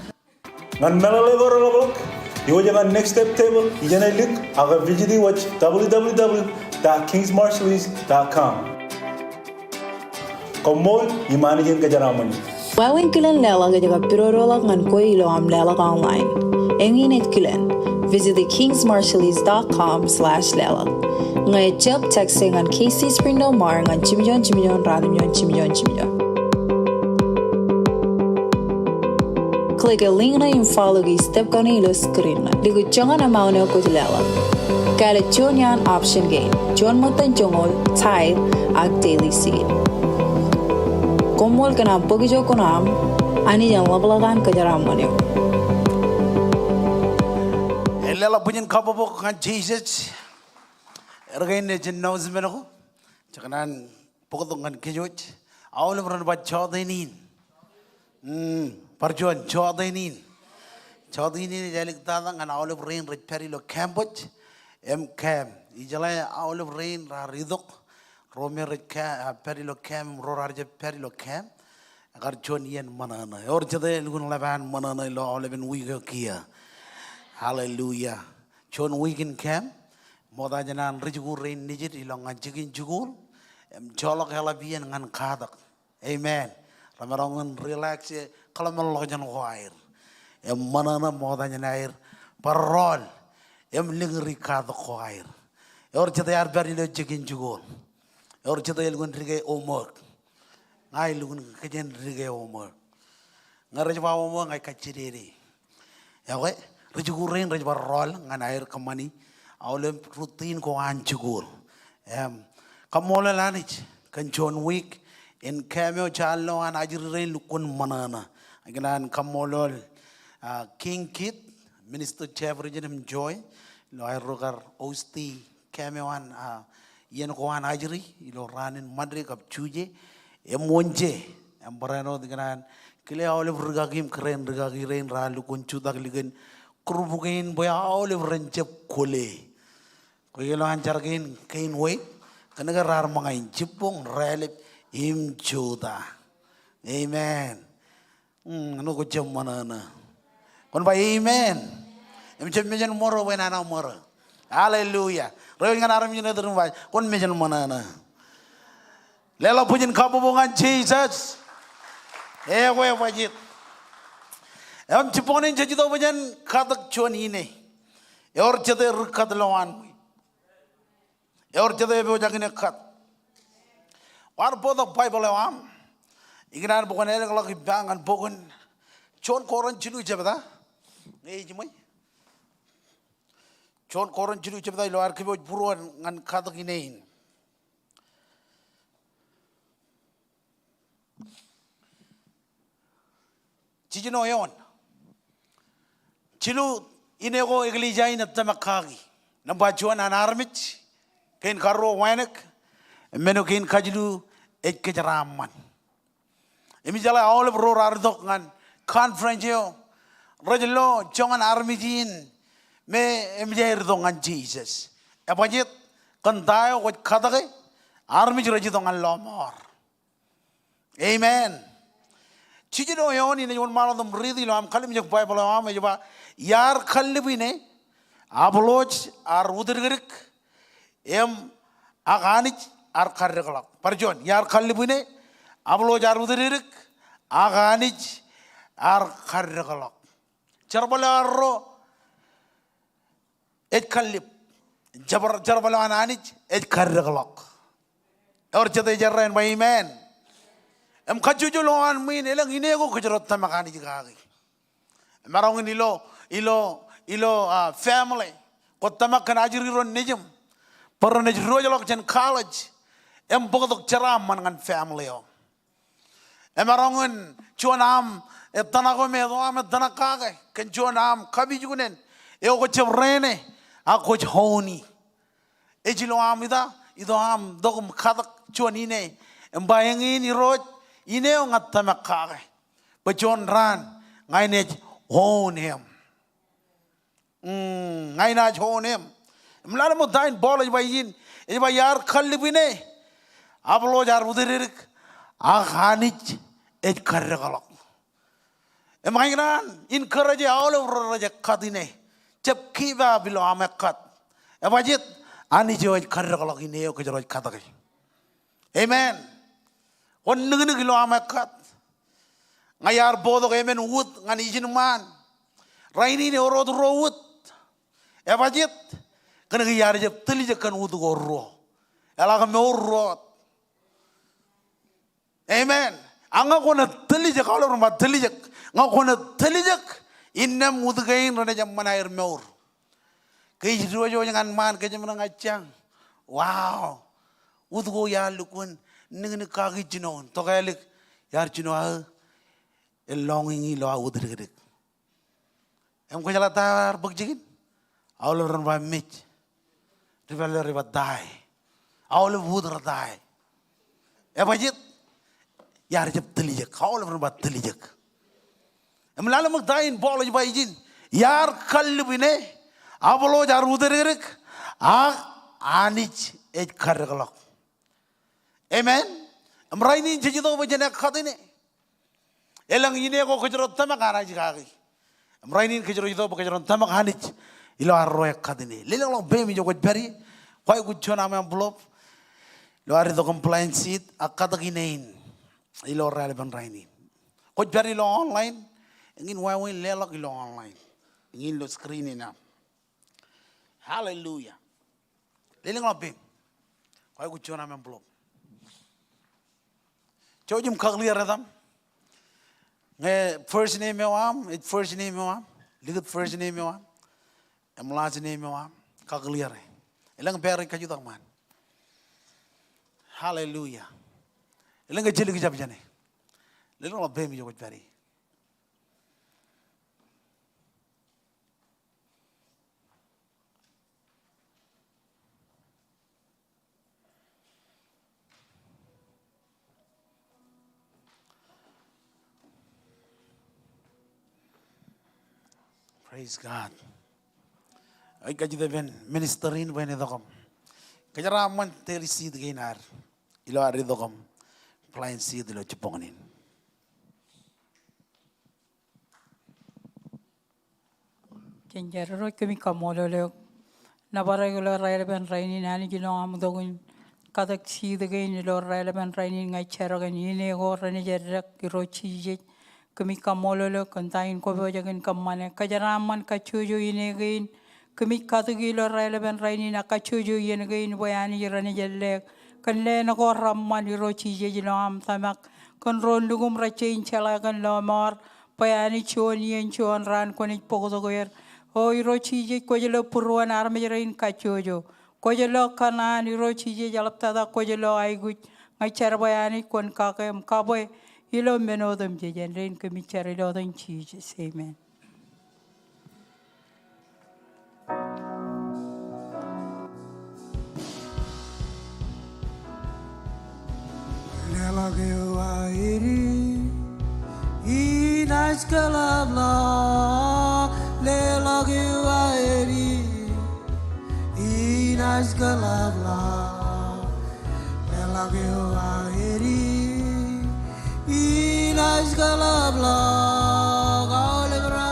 Ngan melalagorolog, you jangan next step table, you jangan look, aga visit watch www.kingsmarshalleys.com. Kommol, imanihin ka jaramani. Wawin kilen lela ga jaga pirorolak ngan ko ilo am lela online. Engin et kilen. Visit the kingsmarshalleys.com/lela. Ngay chep texting on KC Spring Del Mar ngan chimjon radimjon chimjon. Click a link na yung follow gi step ka ni ilo screen na. Ligo jangan amao na ko lela. Kala chon yan option game. Chon mo tan jongol, tithe, ag daily seed. Kommol kana pogijo konam ani yang lablagan kajaramane. Lela punya kabobo kan Jesus. Ergain ne jenna uzmenako. Cakanan pokok kan kejut. Awal beran buat chodenin. Perjuan chodenin. Chodenin jalik datang kan awal beran repari lo campot. Camp. Ijalai awal beran ridok. Romer peri lo kem rorarje peri lo kem agar John yen manana or jade lugun laban manana lo oleven wiga kia hallelujah John wigin kem moda janan rijugu rein nijit ilong ngajigin jugul jolok halabian ngan kadak amen ramarangun relax kalau melok jan wair manana moda janair parol lingri kadak wair or jade ar beri lo jigin jugul or jada lugun rige omor ngai lugun kajen rige omor ngarajwa omor ngai kachiriri yawe rijugurin rajwa rol nganair kamani awle rutin ko anjugul kamola lanich kan John Wick in cameo challo an ajire lukun manana aganan kamolol King Kid Minister Chevrolet Joy lo ay rogar osti cameo an yen ko an ajri ilo ranin madre kap chuje emonje ambarano dengan kile awle rugagim keren rugagiren ralu kunchu dak ligen kurbugen boya awle rencep kole ko yelo anjargen kain we kanaga rar mangain jipong relip im chuda amen no ko jam manana kon ba amen im jam mejan moro wenana moro hallelujah Rewin kan aram jina terus baik, kon mejan mana na? Lela pujian kabubungan Jesus, gue wajib. Ciponin jadi tu pujian katak cuan ini, or jadi rukat lawan, or jadi bujang ini kat. War bodoh Bible lawam, ikan bukan elok lagi bangan bukan, cuan koran cilu jebata, cemai. John koran jiru cepta ilo arkibo buruan ngan kata kinein. Cijino yon. Cilu inego iglijai na tamakagi. Nambajuan anarmich. Kain karo wanek. Meno kain kajilu ek kejaraman. Imi jala awal bro ardok ngan conference yo. Rajelo jangan armijin. Me emjair dongan Jesus. Apa jit kantayo wat kata ke army jiraji dongan lomor. Amen. Ciji do yon ini yon malam dom ridi lo am kalim jek Bible lo am jeba yar kalli ne abloch ar udirgerik em aganich ar karregalak. Parjon yar kalli ne abloch ar udirgerik aganich ar karregalak. Charbala arro et kallib jarbala ananich et karregalak. Or jada jarrain ba amen. Em kajujuloan min elang inego kujrot tamakani jigagi. Marong ilo family ko tamakan ajiri ron nejum. Pero nejro jalok jen college. Em bokodok ceram mangan family o. Emarong chuanam et tanako me doam et tanakage ken chuanam kabi junen. Eo ko chevrene ako honi. Ejilo amida ido am dogum kadak chuanine. Embayangin iroj ineo ngatamakage. Bajon ran ngainej hon him. Ngai na chonem. Mlala mo dain bola bayin. Ini bayar kali bine. Aplo jar budirik. Akhanich et karregalok. Emanginan in karaje all over raja kadine. Cep kiba bilo amekat. Ebajit ani jo et karregalok ini yo kejaroj katakai. Amen. On nunggu lo amekat. Ngayar bodoh amen wood ngan izin man. Raini ni orod road. Ebajit kena ngayar je teli je kan wood gorro. Elah kami orod. Amen. Angga kona teli je kalau rumah teli je. Ngau kona teli je. Inna wood gain rana jam mana air meur. Kei jua jangan man kei jam mana ngacang. Wow. Wood go ya lukun. Ningni kaki jinon. Tokailik yar jino longing lo awud deg. Em ko jala tar bagjigin. Awlo ron ba mich. Rival riba dai. Awlo wud ra dai. E bajit yar jep telijek. Awlo ron ba telijek. Em lala mak dain bolo ji bayjin. Yar kalbine awlo jar wud deg. Anich ej kargalok. Amen. Em raini jejito bajane khadine. Elang ini aku kejarot tamak anak jikaki. Merainin kejarot itu kejarot tamak hanich. Ilo arroy kadini. Lilang long bemi jo kujberi. Kau kujon ame envelope. Lo ari to compliance sheet akata kinein. Ilo relevant rainin. Kujberi lo online. Ingin wawin lelak ilo online. Ingin lo screen ina. Hallelujah. Lilang long bem. Kau kujon ame envelope. Jom kagli redam. First name mewam, it first name mewam, lihat first name mewam, last name mewam, kageliar. Elang beri kajutak man. Hallelujah. Elang kecil kejap jane. Elang lebih mi jauh beri. Praise God. Ay kaji ben ministerin ben edokom. Kajaraman teli sid gainar. Ilo ari edokom. Plain sid lo ciponganin. Kenjaro kami Kommol lo. Nabara lo rail ben raini nani gino amudogun. Kadak sid gain lo rail ben raini ngai cheragan yine go rani jerak rochi kami Kommol lo kantain ko bojagan kamane kajaraman kachujo yine gain kami katagi lo rail ben raini na kachujo yine gain boyani rani jelle kan le na ko ramman rochi jino am tamak kan ron lugum rachain chala kan lo mar boyani chon yen chon ran konik pogo goyer o rochi je ko jelo purwan arme rain kachujo ko jelo kanan rochi je jalapta da ko jelo aigu ngai char boyani kon kakem kaboy ilo menodam jejen rain kami char ilo dan Jesus amen. Lelage wairi inas kalabla lelage wairi inas kalabla lelage wairi inas kalabla galebra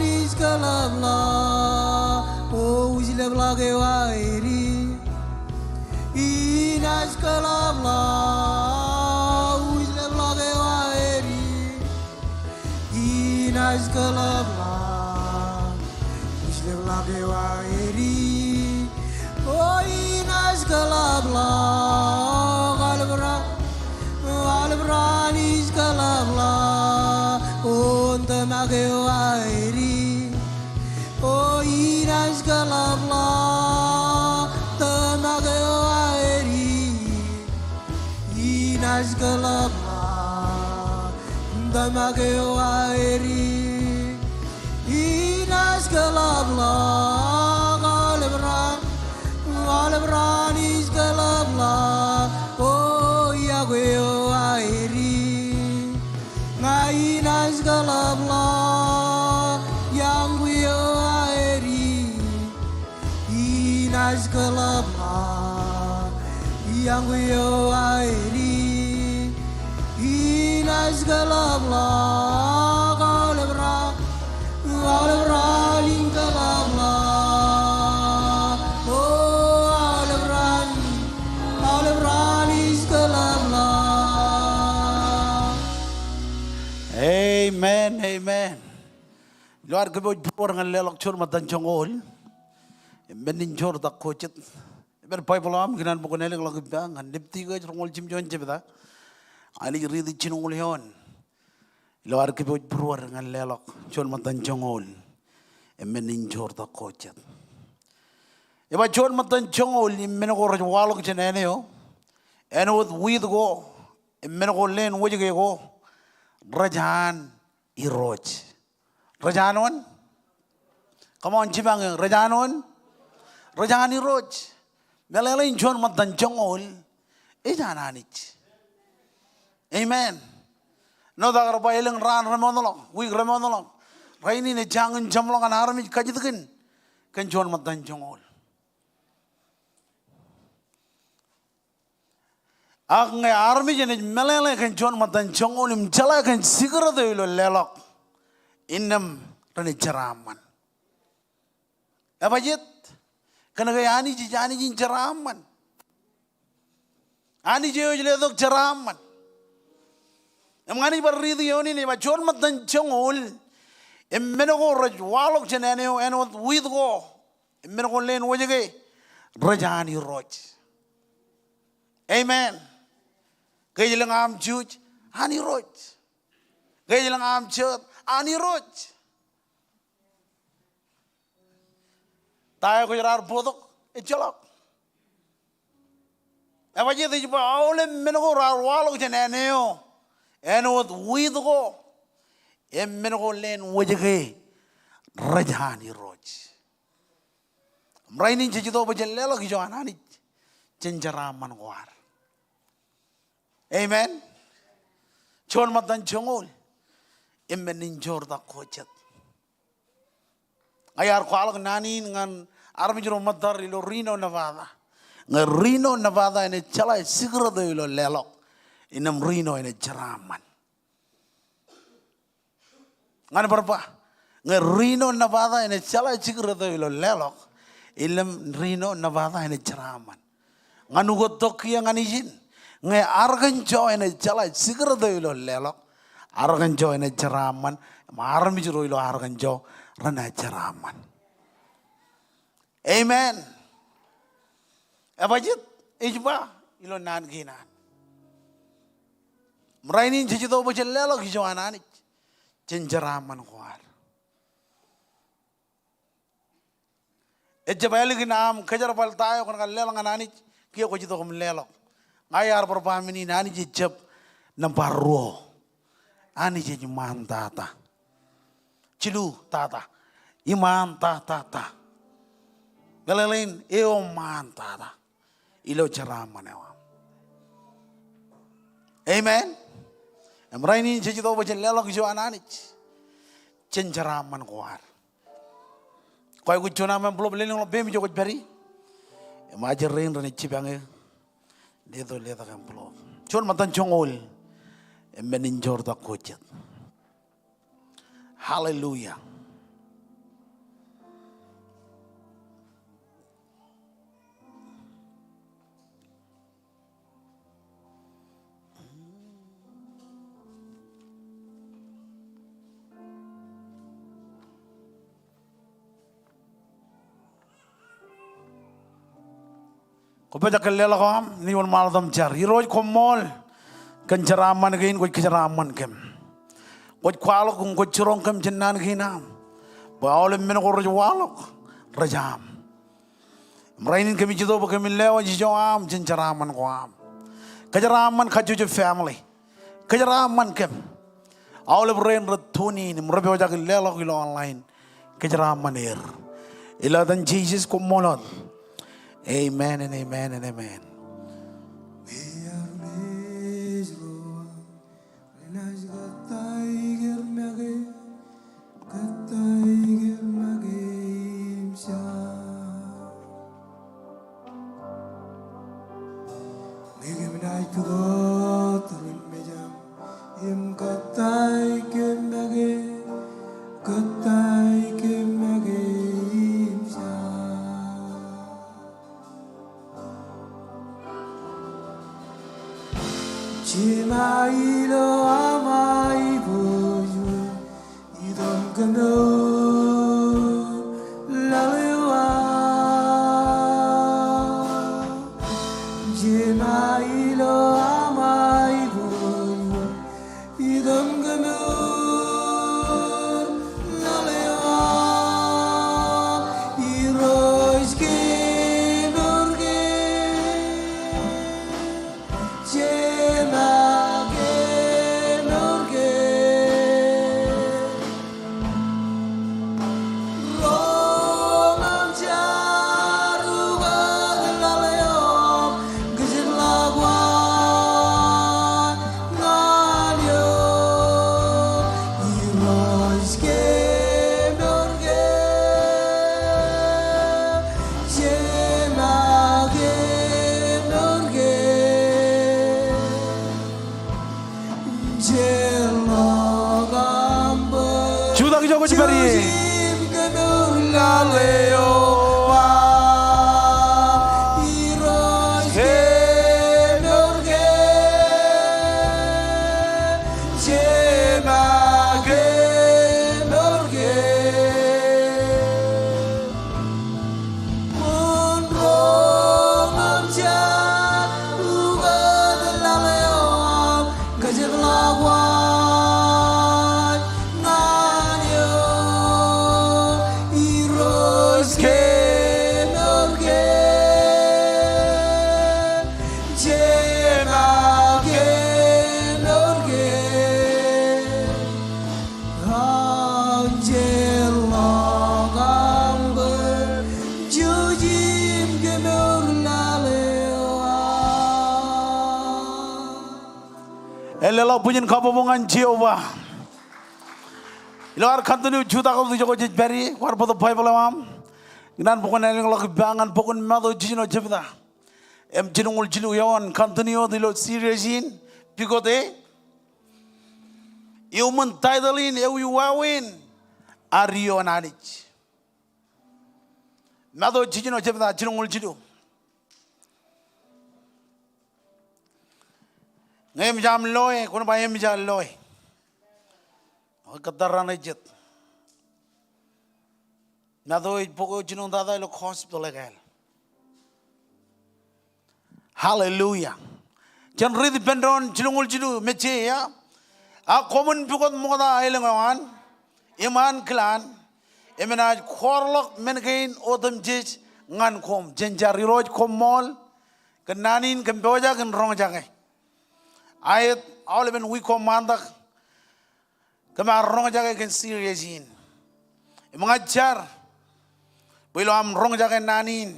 inas kalabla oh uzilebla wairi inas kalabla uzilebla wairi inas kalabla uzilebla wairi oh inas kalabla galebra inas kalabla oh ntamage wairi oh inas kalabla ntamage inas kalabla damage wairi inas kalabla galebra inas kalabla oh Iakwe wairi inas kalabla Iakwe inas kalabla yang yo airi inas kalabla kalabra ling kalabla oh kalabra is kalabla. Amen, amen. Luar keboj pur ngan lelok chur matan chongol. Benin chur tak kocet. Ber pai polam kinan pukun elek lagi bang. Nipti ke chongol cim jon cebda. Ali ridi chinongol yon. Luar keboj pur ngan lelok chur matan chongol. Benin chur tak kocet. Iba chur matan chongol immen ko raj walok chenene yo. Eno with weed go. Immen ko len wajige go. Rajan iroj. Rajanon? Come on, Chibang, Rajanon? Rajani Roj. Melelin John Matan Chongol. Ijananich. Amen. No, the Rabailing ran Ramonolo, we Ramonolo. Rainy a Chang and Chamlong and Army Kajikin. Can John Matan Chongol. Ang army and Melele can John Matan Chongol him Chalak and Sigurd the Lelok. Innam rani charaman. Apa jit? Kena gaya ani jin charaman. Ani jauh jele dok charaman. Emangani berridi yoni ni macam matan chongol. Emmenago raj walok ceneneo enot with go. Emmenago len wajege rajani roj. Amen. Gaya jelang am juj ani roj. Gaya jelang am chet. Ani roj. Tayo ko jarar bodok ichalak. Apa je di jumpa awalnya menengok rawalok jeneneo. Enot widgo. Menengok len wajege rajani roj. Meraini jejito bajelelo kijoanani cenjaraman war. Amen. Chon matan chongol. Immenin jorda kocet. Ayar kualak nani ngan armi jero madar ilo Reno Nevada. Ngan Reno Nevada ini chalai sigro do ilo lelok. Inam Reno ini jeraman. Ngan berapa? Ngan Reno Nevada ini chalai sigro do ilo lelok. Inam Reno Nevada ini jeraman. Ngan ugot tokia ngan izin. Ngan Arkansas ini chalai sigro do ilo lelok. Arkansas ini ceraman, marmi jero ilo Arkansas rana ceraman. Amen. Apa jit? Ijba ilo nan ginan. Meraini jejito bocel lelo kijoanani cenjeraman kuar. Ejabali ginam kejar pal tayo kan lelo nganani kia ko jito kum lelo. Ngayar perpamini nani jejab namparuo. Ani jadi iman tata. Cilu tata. Iman tata. Galelain eo man tata. Ilo ceraman ewa. Amen. Emraini jadi tahu baca lelok jo ananich. Cenceraman kuar. Kau ikut cuna memblom lelong lebih menjauh beri. Emajer rain rani cipange. Dia tu lihat akan belum. Cun matan congol. Meninjor tak kocet. Haleluya. Kau baca kelela kam, ni wan malam car. Hiroj Kommol, kan ceraman kain, kau ceraman kem. Kau kualok, kau cerong kem jenan kainam. Bawa oleh mana kau rajawalok, rajam. Merainin kami jatuh, kami lewat jauam, ceraman kau am. Keceraman kaju je family, keceraman kem. Oleh berain retuni, mereka baca kelela kilo online, keceraman air. Ilah dan Jesus Kommolot. Amen and amen and amen. 그거 들은 매장 임 걷다이 겜맥에 걷다이 겜맥에 임사 지마이로 아마이 보유 이동 그노 라레와 지마이로 아마이 보유 이동 그노 라레와 이로이스키 주당이 저거지 말이. 엘렐라 분인 가보봉한 지오바 이lar kantu juta ko jogo je beri war bodo bible am nan pokon eleng lak bangan pokon mado jino jebda em jinungul jilu yawan kantu yo dilo seriousin bigode human titlein eu wawin ario nanich mado jino jebda jinungul jilu ngem jam loy kun ba em jam loy kadaran jet nado poko jinong dada lo hospital legal hallelujah jan rid pendon jinongul jilu meche ya a common bukot moda ailengan iman clan emena khorlok mengain odam jej ngan kom jenjari roj kommol kenanin kemboja ken rong jangai ayat awleben wi komandak kama rong jaga ken seriousin mengajar bilo am rong jaga nanin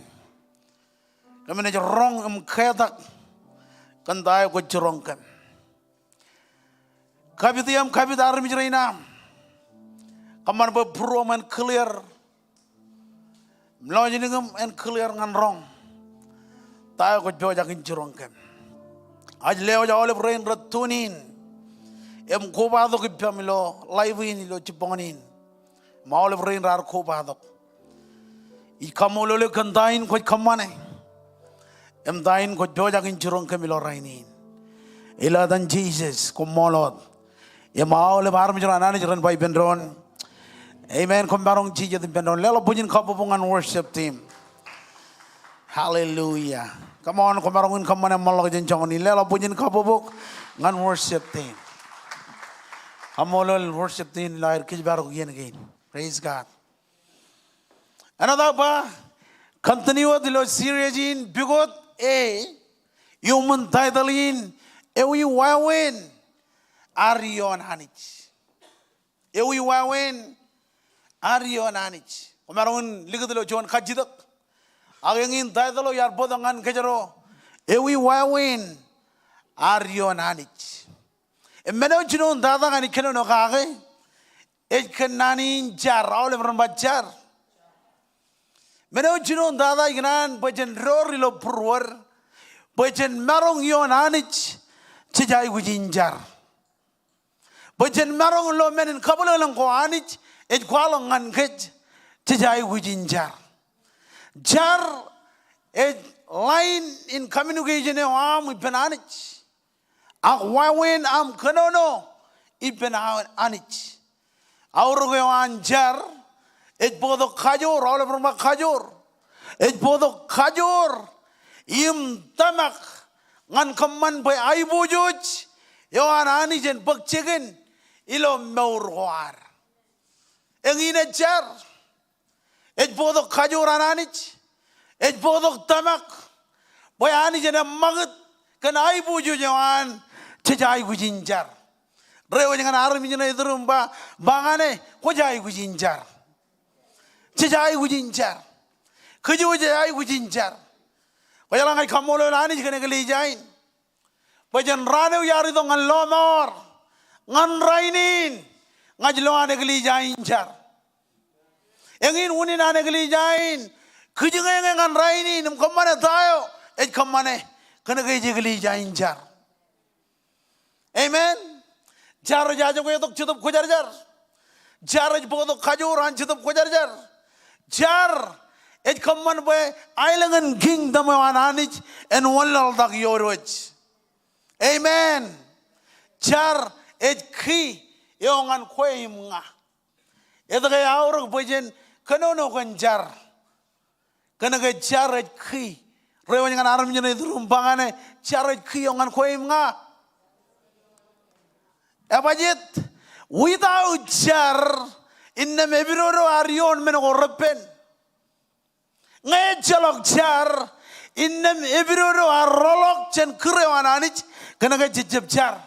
kama ne rong am khadak kan dai ko jorong kan kabitiam kabitar mijreina kaman be proman clear mlojiningam and clear ngan rong tai ko joja ken jorong kan आज ले हो जाओ ले brain रतुनीन M कोबा दो कि प्यामिलो लाइविन लो चिपोंगनीन माओ ले brain रार कोबा दो ई कमोलो ले कंदाइन कोई कमाने एम दाइन को जो जाकिन चिरों के मिलो राइनीन इला दन जीसस कोम्मोलो ये माओ ले बाहर में जरा नानी जरन भाई बेंड्रोन amen kombarong chije din benon lelo punin kapopungan worship team hallelujah. Come on, kumarungun kamane malok jen chongoni lelo punin kapopuk ngan worship team. Amolol worship team lair kijbarok yen again. Praise God. Another ba continue dilo series in bigot a human title in ewi wawen arion hanich. Ewi wawen arion hanich. Kumarungun ligadilo John kajidak. Agengin title yar bodangan kejaro ewi wawen arion hanich. Emeno jinon dada ngani keno no kage nani jar awle berembajar. Meno jinon dada ignan bajen rori lo purwar Bajen marong yon anich chijai wujinjar. Bajen marong lo menin kabula lang ko anich et kwalong ngangkej chijai wujinjar. Jar et line in communication e am ipenanich. Ak wawen am kanono ipenanich. Auro an jar et bodo kajor all over ma kajor. Et bodo kajor im tamak ngan kaman bay ay bujuj yo anani jen bakchegen ilo meurwar engine jar et bodo kajor ananich et bodo tamak bay ani jen magat kan ay bujuj yo an chejai gujinjar rewo jangan armi jen idrum ba bangane ko jai gujinjar chejai gujinjar kejo jai gujinjar Bajalang ay Kommol lani jikane kelijain. Bajan rane uyari dong ngan lomor, ngan rainin, ngajlo ane kelijain jar. Engin unin ane kelijain, kejengeng ngan rainin, kemana tayo, kemana kena keje kelijain jar. Amen. Jar jaja ko yatok chutup ko jar jar. Jar bodo kajuran chutup ko jar jar. Jar et common boy island kingdom ananich and wallal dak yorwich. Amen. Jar et ki yongan kweim nga. Et kay aurok bojen kanono kan jar. Kanaga jar et ki. Rewan yang aram jene rumpangane jar et ki yongan kweim nga. Abajit without jar in the mebiro arion menorepen. Ngay jalok jar innem ebiroro arolok chen kurewan anich kena ke jijib jar.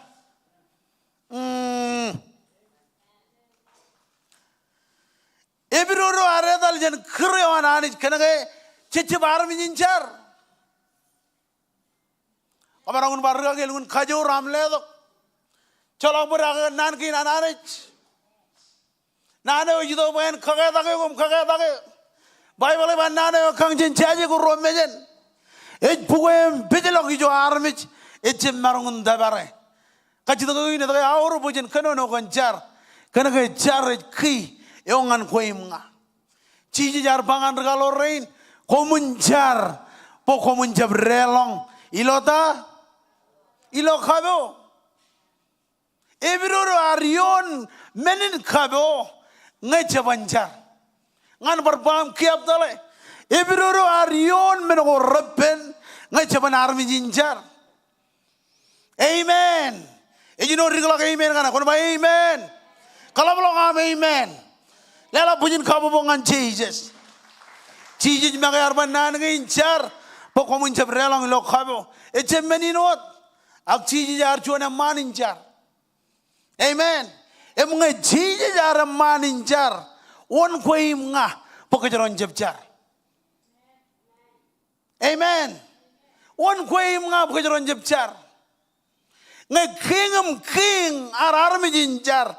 Ebiroro aredal chen kurewan anich kena ke jijib armin jar. Amarangun barga gelun kajo ramledok. Cholok beraga nan ki nananich. Nane ujido ben kage. Bible banana kangjin chaje ko romejen et puem bejelok ijo armich et marungun dabare kachito ko ine daga awro bojen kanono kon jar kana ke jar ki yongan koimnga chiji jar bangan regalo rein komun jar po komun jabrelong ilota ilo khabo ebiroro arion menin khabo ngai chabanjar ngan berbam kiap dale ebiroro arion menogo repen ngai chaban armi jinjar. Amen. Ejino rigla amen kana kono ba amen. Kalau belum amen. Lela bujin kabu bongan Jesus. Jesus magai arban nan nginjar pokomun jabrelang lo kabu. Eche meninot ak Jesus arjuana maninjar. Amen. Emungai Jesus ar maninjar. One koim nga pokejaron jebjar. Amen. One koim nga pokejaron jebjar. Ngai king ararmi jinjar.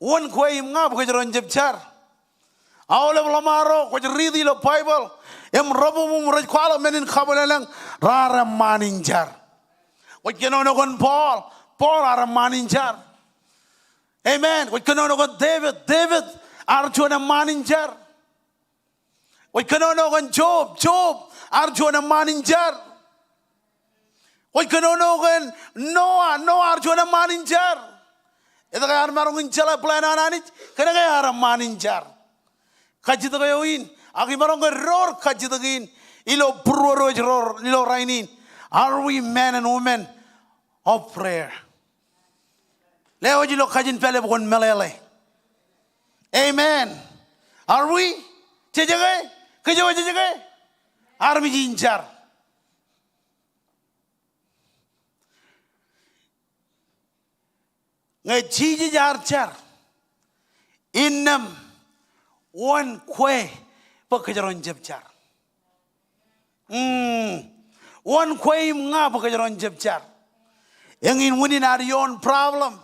One koim nga pokejaron jebjar. Awle blamaro ko ridi lo Bible. Em robo mum raj kwala menin khabalalang rara maninjar. Ko kenono kon Paul ara maninjar. Amen. Ko kenono kon David Arjuna maninjar. We kanono kan Job Arjuna maninjar. We kanono kan Noah Arjuna maninjar. Ito kaya marong inchala plan ananit kaya kaya maninjar. Kajito kayo in aki marong ror kajito kayin ilo puroro ilo rainin. Are we men and women of prayer? Leo jilo kajin pele bukon melele. Amen. Are we? Jejage? Kejawa jejage? Armi jinjar. Ngai chiji jar. Innam one kwe pekejaron jebjar. One kwe nga pekejaron jebjar. Yang in winin arion problem.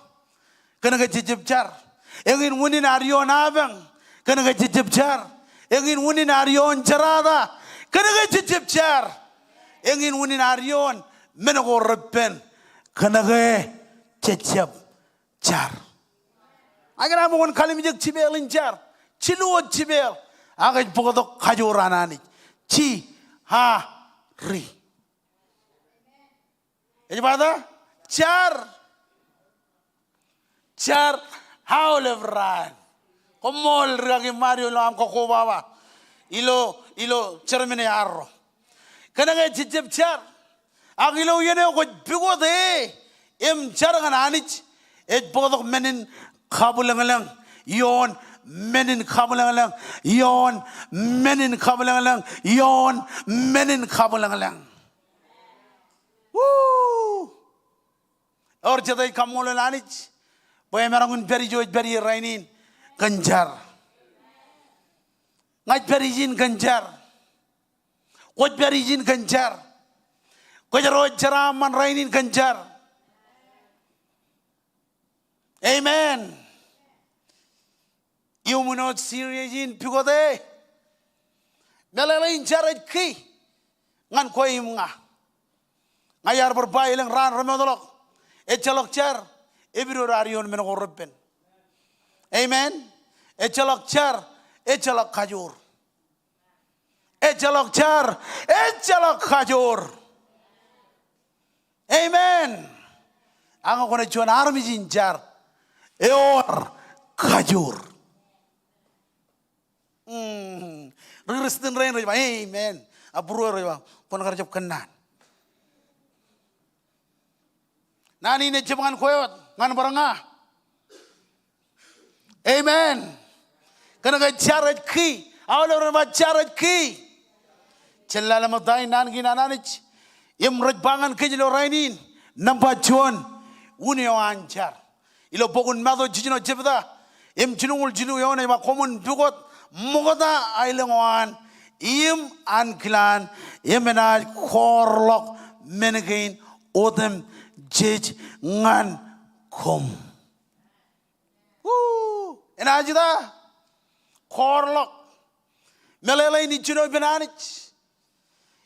Kena ke jebjar. Engin wunin arion abang, kena kecicip jar. Engin wunin arion cerada, kena kecicip jar. engin unin arion menago repen kanage cecep jar agara mo kon kalim jek cibelin jar ciluot cibel agaj pokoto kajoranani ci ha ri jadi pada jar haulevran Kommol ragi Mario lo am koba ba ilo cermene arro kanage cecep jar agilo yene ko bigote em jarang anich et bodok menin kabulangalang yon menin kabulangalang yon menin kabulangalang yon menin kabulangalang woo or jadai Kommol anich boy merangun beri joj beri rainin ganjar ngai beri jin ganjar ko beri jin ganjar ko jaro jaraman rainin ganjar amen you munot serious in pigode melalain jaret ki ngan ko imnga ngayar berbailang ran remodolok echalok jar ebiro rarion men gorpen amen echalok jar echalok kajur echalok jar echalok kajur amen ang ako na chuan army jinjar eor kajur riristin rain roja amen aburo roja pon karjap kanan nani ne jebangan koyot ngan baranga amen kana ga charat ki awlo ma charat ki cellala madai nan gi nananich yem roj bangan kejlo rainin namba chuan unio anchar ilo bogun mado jijino jebda em jinungul jinu yone ma komun bugot mogoda ailengwan im anklan yemena korlok menagain odem jej ngan kom enajida korlok melelai ni jino benanich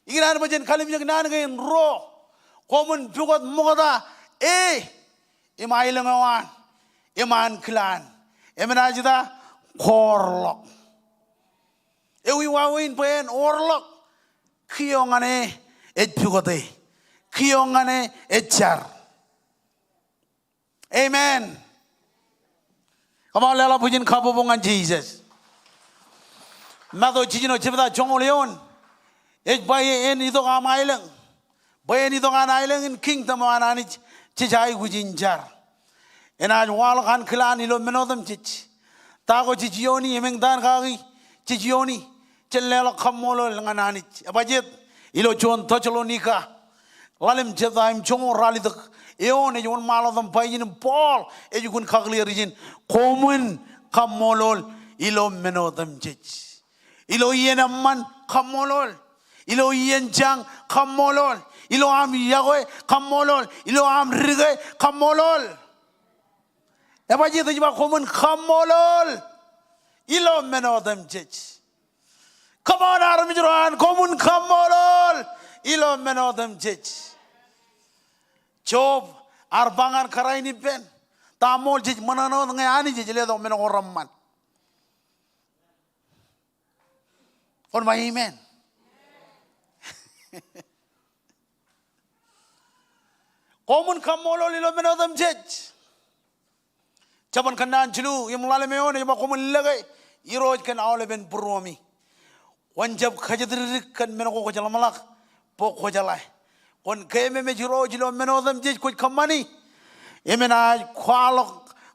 igiran bajen kalim jeg nanagain ro komun bugot mogoda imailengawan iman klan emenajida korlok ewi wawin pen orlok kiyongane et bugote kiyongane etchar amen come on lela bujin kabobongan Jesus mado jijino jebda jongoleon et baye en ido amaileng baye ni do nganaileng in kingdom anani jijai gujinjar enaj wal kan klan ilo menodam jich tago jijioni emengdan kagi jijioni cellelo Kommol nganani abajet ilo jon tochlonika lalim jedaim jongo ralidak eon e jon malodam payin Paul e jukun khagli rijin komun Kommol ilo menodam jich ilo yenamman Kommol ilo yenjang Kommol ilo am Iakwe Kommol ilo am rige Kommol abajet jiba komun Kommol ilo menodam jich come on army joran komun Kommol ilo menodam jich job arbangan karaini ben tamol jich manano ngai ani jich le do men oramman on my amen komun Kommol ilo menodam jich jaban kanan julu yamlale meone yama komun lagay iroj kan awle ben burwami wanjab khajadrik kan menoko ko jalamalak pok ko jalai kon keme me jiro jilo menodam jej ko kamani emena khwalok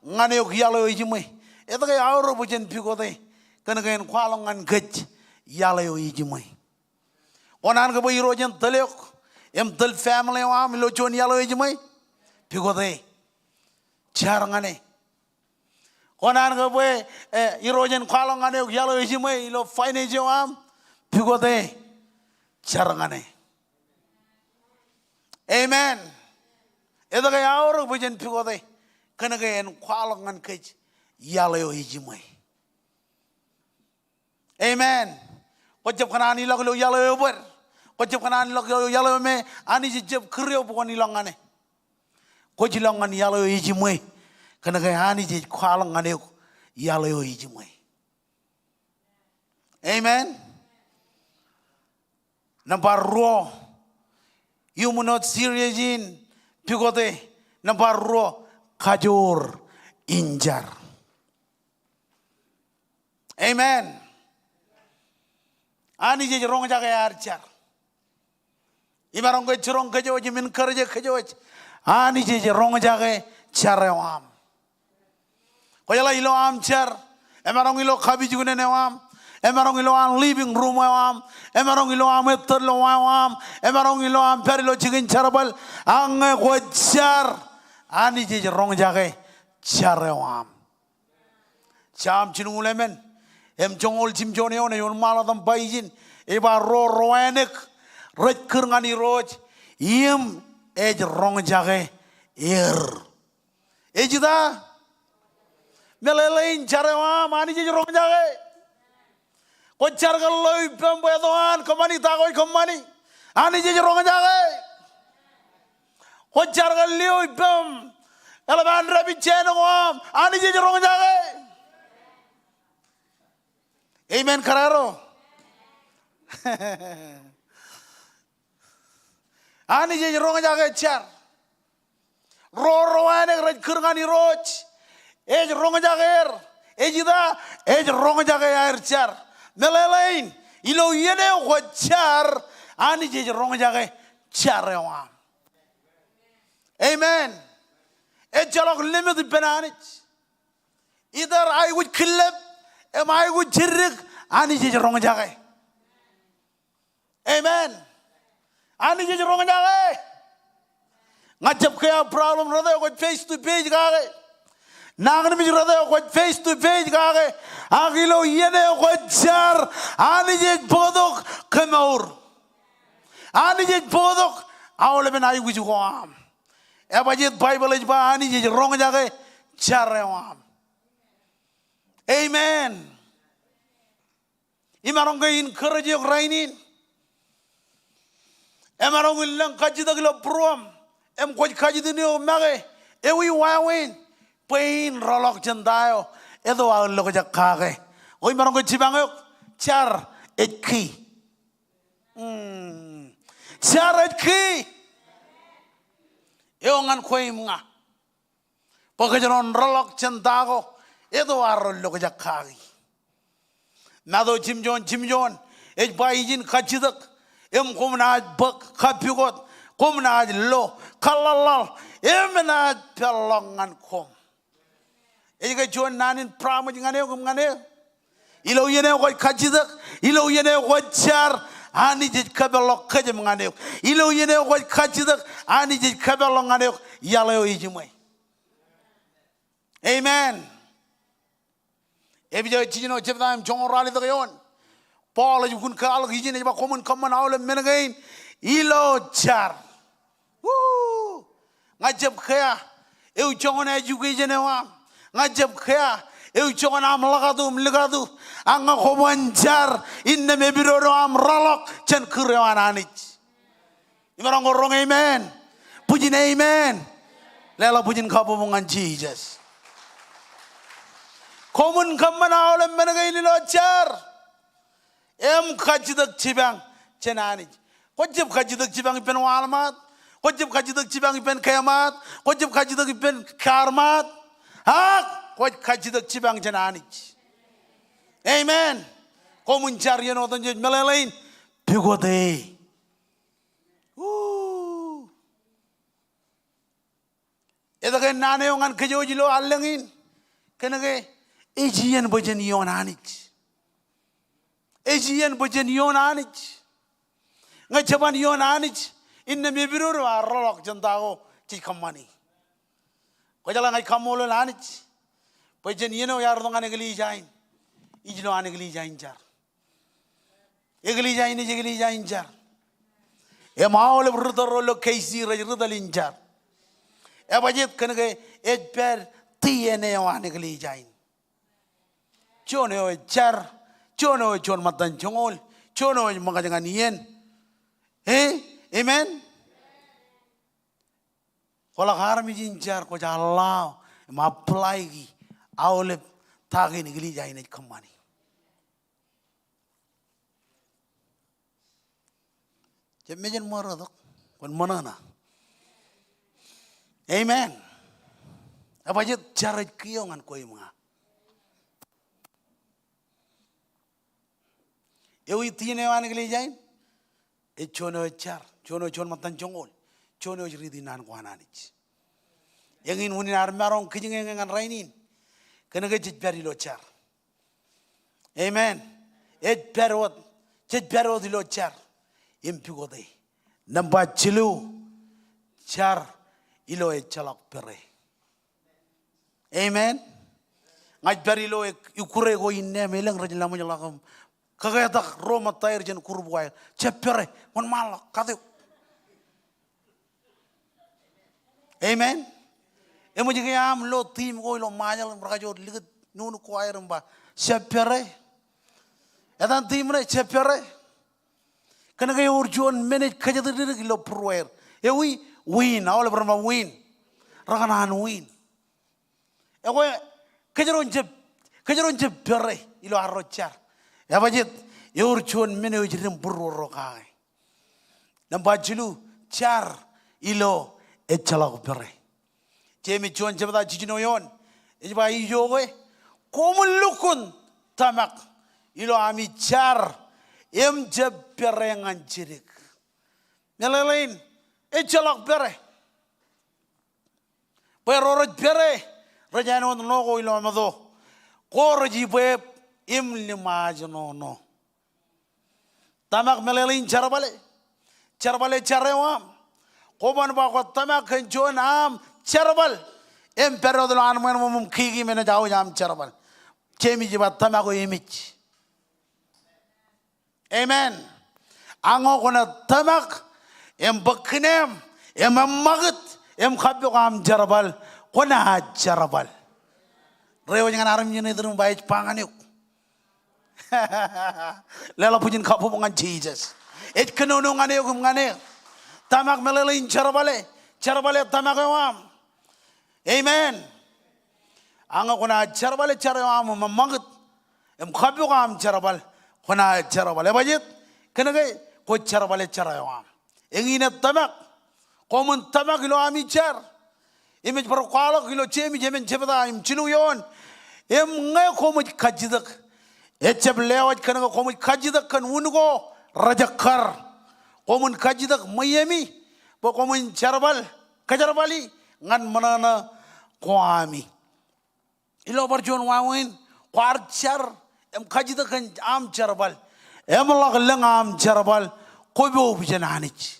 ngane ok yalo yijimai eta ga awro bujen pigode kan gen khwalok ngan gej yalo yijimai onan ga bo irojen talek em dal family wa mi lo jon yalo yijimai pigode charngane onan ga bo irojen khwalok ngane ok yalo yijimai lo fine jawam pigode charngane amen eda ga yauro bujen pigode kana ga en khwalok ngan kej yalo yijimai amen wajab kana ni lo yalo ber ko jeb kanan lok yo yalo me ani jeb kriyo bu ni longane ko ji longan yalo yo ji moy kana ga ani je khwalo ngane ko yalo yo ji moy amen number ro you mo not serious in pigote number ro kajor injar amen ani je rong jaga yar char imarong ko churong kajo ji min karje kajo ani je rong jaga charewam ko yala ilo am char emarong ilo khabi jugune newam emarong ilo am living room wam emarong ilo am etlo wam emarong ilo am perilo jigin charabal ang ko char ani je rong jaga charewam cham chinulemen em jongol jim jone one yon maladam baijin eba ro roenek roj kurngani roj yim ej rong jage ejida melelein charewa mani je rong jage ko chargal loy pembo edoan komani tagoy komani ani je rong jage ko chargal loy pem elaban rabi cheno ani je rong jage amen kararo ani je rong jaga char ro ane raj kurngani roj ej rong jaga ejida ej rong jaga char melelain ilo yene ko char ani je rong jaga char wa amen e jalok limit benanich either I would kill am I would jirik ani je rong jaga amen ani je rong jaga ngajab kaya problem rada ko face to face gaga nangni mi rada ko face to face gaga agilo yene ko jar ani je bodok kamaur ani je bodok awle ben ay wuju ko am e ba je bible ba ani je rong jaga charewam amen imarong gain encourage yok rainin emarong ilang kajidag lo prom em ko kajidinio mage e wi wawin pain rolok jendayo edo al lo jakage oi marong jibangok char etki char etki eongan koimnga pagajon rolok jendago edo arol lo jakagi nado jimjon ej baijin kajidak em komna bak kapigot komna lo kalal emna pelongan kom ej ga jon nanin pramo ngane kom ngane ilo yene ko kajidak ilo yene ko char ani je kabelo kajem ngane ilo yene ko kajidak ani je kabelo ngane yalla yo yijimoy amen ebijo tijino jebdam jongorali dayon paul ju kun kal gijine ba komun kamman awle menagain ilo char ngajab khaya eu jongona ju gijine wa ngajab khaya eu jongona am lagadu anga khoban char inne me biroro am ralok chen kurewananich imarang gorong amen pujin amen lela pujin kabobongan jesus komun kamana awle menagain ilo char em kajidak cibang cenani kojib kajidak cibang pen walmat kojib kajidak cibang pen kiamat kojib kajidak pen karmat hak koj kajidak cibang cenani amen komun cari no tonje melelain pigode eda ke nane ongan kejojilo allengin kenege ejian bojen yonanich ejian bojen yonanich ngajaban yonanich inne me biroro arlok jandago ci kamani ko jala ngai kamolo lanich bojen yeno yar do ngane gli jain ijlo ane gli jain jar egli jain ni gli jain jar e maole brudoro lo keisi rudalin jar e bajet kanege e per tiene ane gli jain chono jar chono chon matan chongol chono mga jangan yen Amen. Kalau harmi jinjar ko jalla ma apply gi awle tagi ni gili jay ne kamani. Jemejen moro dok kon manana. Amen. Apa je cara kiyongan ko ima. Ewi tiene wan gili jay e chono char chono chon matan jongol chono ridi nan ko ananich. Yang in unin armarong kijingan rainin kena ke jitbari lo char. Amen. Et perot jitbaro di lo char impigo dei namba chilu char ilo e chalak pere. Amen. Ngaj bari lo ikure go inne meleng rajin lamu jalakam kagayak Roma tair jen kurbuai cepere mon malak katu. Amen. Emo jika am lo tim go lo majal berkajut lihat nunu kuair mba cepere. Edan tim re cepere. Kena kaya urjuan manage kaja terdiri lo perwair. Ewi win awal berapa win. Rakanan win. Ewe kajaron cepere ilo arrochar. Ya bajit urjuan manage jirim berrokai. Nampak julu char ilo echalak pere. Jemi chuan cepeda jijinoyon. Ejba ijowe Kommol lukun tamak ilo ami char em pere ngancirik. Nyalain echalak pere. Perorot pere rajano nogo ilo amado. Korji be im lima no. Tamak melelin charbale charewam. Koban ba ko tamak kenjon am charbal. Em perro de lo anman mum kigi mena jauh jam charbal. Cemi jibat tamak ko imich. Amen. Ango kona tamak em baknem em magat em khabyo am charbal kona charbal. Rewa jangan aram jene terus baik pangan yuk. Lela pujin kapu mengan Jesus. Et kenonongan yuk mengane. Tamak melelin charbale tamak awam. Amen. Ango kona charbale awam mamagat em khabyo am charbal kona charbale bajit kenage ko charbale awam. Engine tamak komun tamak ilo ami char. Image per kwalak ilo chemi jemen chebada im chiluyon. Em ngay komut kajidak. Echeb lewat kenage komut kajidak kan unugo rajakar. Komun kajidak mayemi bo komun charbal kajarbali ngan manana kwami. Ilo barjon wawin kwar char em kajidak kan am charbal. Em lag leng am charbal kobo bijananich.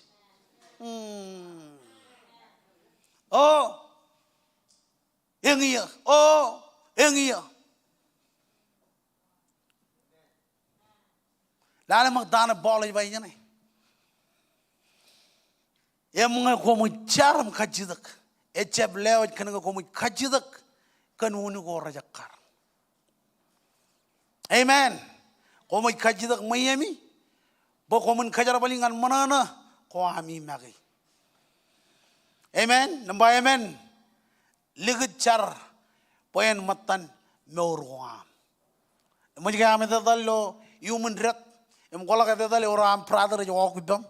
Oh engiya engiya lala magdana bola bay jane em nga ko mu charam kajidak echeb lewat kan ko mu kajidak kan woni go rajakar. Amen. Ko mu kajidak mayemi bo ko mun kajar balingan manana ko ami magi. Amen. Namba amen. Ligit char poen matan meurwam. Mujhe ame dadallo human ret em kola ka dadallo oram brother jo okibam.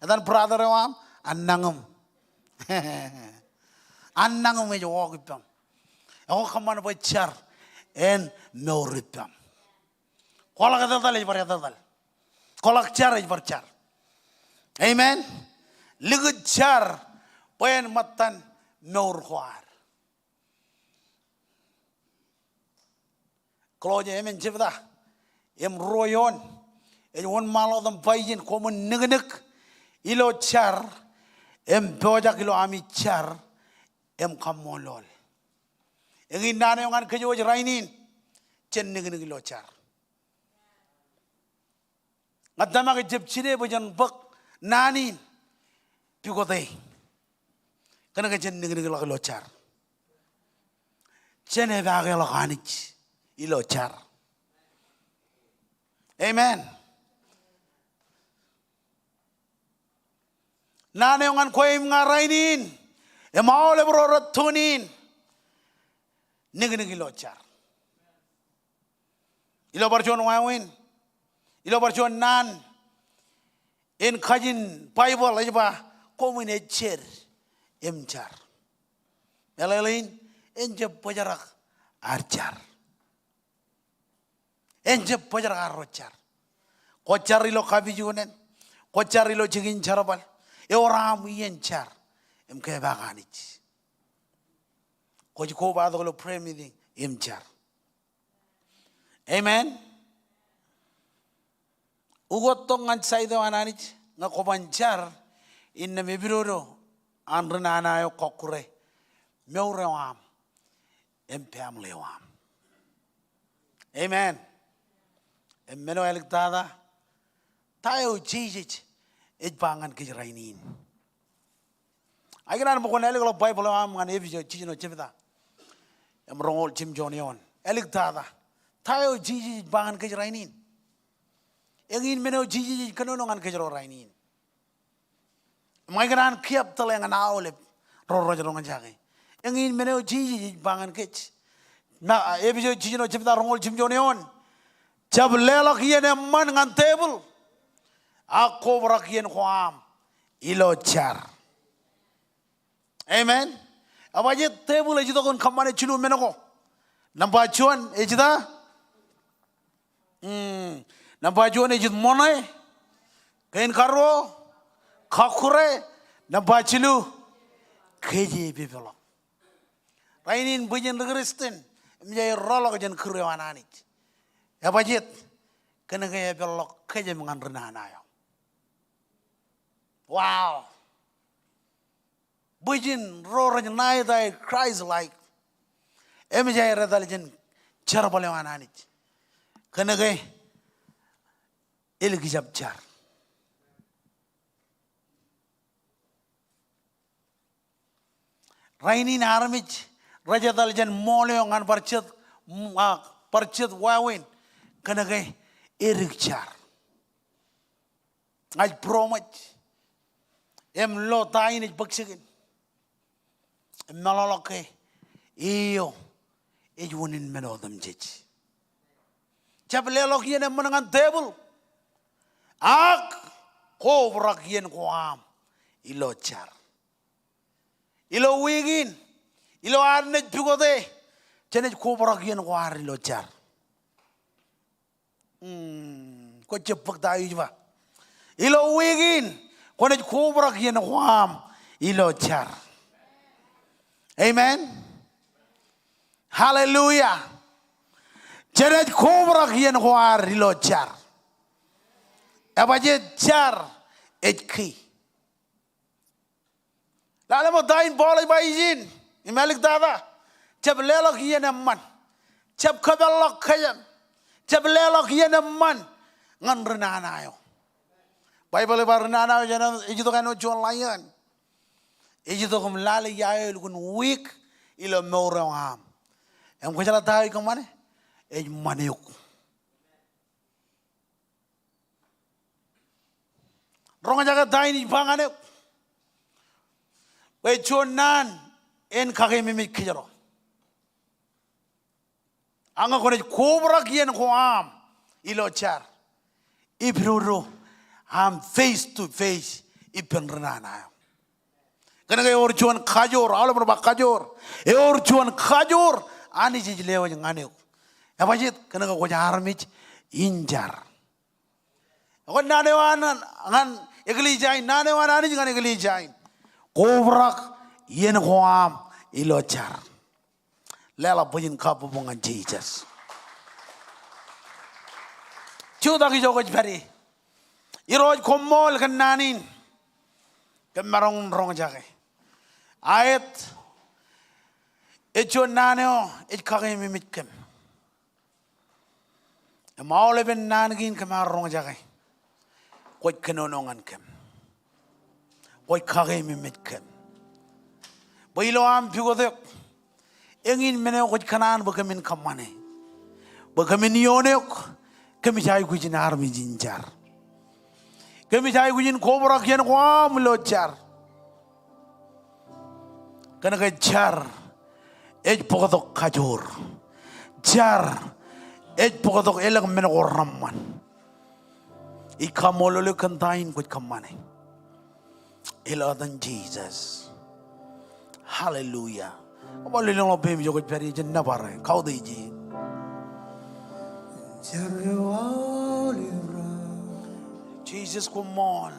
Edan brother wam annangum. Annangum jo okibam. Ako kaman po char en meuripam. Kola ka dadallo bar dadal. Kola char bar char. Amen. Ligit char poen matan meurwar. Kalau je emen cipta, em royon, won malo dam payjin komun negenek, ilo char, em pojak ilo ami char, em kamolol. Engin nane yongan kejo rainin, chen negenek ilo char. Ngadama ke jeb chide bojan bak nanin, pigote, kena ke chen negenek ilo char. Chen evage ilo kanich. Ilo char. Amen. nane ngan koim ngarainin e maole bro tunin nigi lochar ilo barchon wawin ilo barchon nan in kajin bible ajba komune cher emchar melalain enje pajarak archar enje pajarak arrochar kochar ilo kabijunen kochar ilo jigin charabal e oram yenchar emke baganich koji ko ba do lo pray meeting emchar amen ugotong an saido ananich nga kobanchar inna mebiroro anrna anayo kokure meurewam empamlewam amen emmeno eliktada tayo jijich ejbangan kijrainin aginan mo konel lo bible am ngan evijo chino chivda emrongol chimjonion eliktada tayo jijich bangan kijrainin engin meno jijich kanonongan kijrainin maganan kiap talengan aolep rorojongan jage engin meno jijich bangan kich na evijo chino chivda rongol chimjonion jab lelak yene man ngan table ako brakien kham ilo char amen abaje table ejito kon khamane chulu menoko namba chuan ejida namba chuan ejit monai kain karo khakure namba chulu keje bibelo rainin bujin regrestin mjay rolok jen khrewananich abajet kana kaya belok keje mengan nayo wow bujin roran nai dai Christ like emjay redaljen charbale wananich kana kay ilgijab char rainin armich rajadaljen moleo ngan parchet wawin kana kay erik char ay promach em lo tayin bagsigin em naloloke iyo ejunin menodam jech chablelok yen menangan table ak kovrak yen koam ilo char ilo wigin ilo arnej pugode chenej kovrak yen koar ilo char ko cepak tayo jwa ilo wigin konej kubrak yen kham ilo char amen hallelujah chenej kubrak yen khwar ilo char abaje char etki lala mo dain bolay bayjin imalik dada chab lelok yen man chab kabelok khayan chab lelok yen man ngan renanayo Bible barnana jana ejito kano chon layan ejito kum lale yael kun week ilo mawram em ko jala tay ko mane ej maneyuk ronga jaga tay ni bangane we chonan en kage mimi kijaro anga ko ne kobra kien ko am ilo char ibruro I'm face to face ipen renana kana ga or chuan khajor ala ba khajor e or chuan khajor ani ji lewa ngane ya bajit kana ga ko jarmich injar ko nane wanan ngan egli jain nane wanan ani ngane egli jain kobrak yen khoam ilo char lela bujin khapu bungan Jesus chuda ki jogo bari iroj kommol kan nanin kemarong rong jage ayat echo naneo ech kage mimit kem maule ben nangin kemarong jage koy kenonongan kem koy kage mimit kem boilo am pigode engin mene koy kanan bakamin kamane bakamin yonek kemi jay kujin armi jinjar kemi jay kujin kobra kien kwam lo char Kana jar ej pokatok kajur jar ej pokatok elang menogorramman ikamolole kantain kut kamane iladan Jesus. Hallelujah. Abali lang lo bem jogot peri jenna bare kau deji. Jesus Kommol.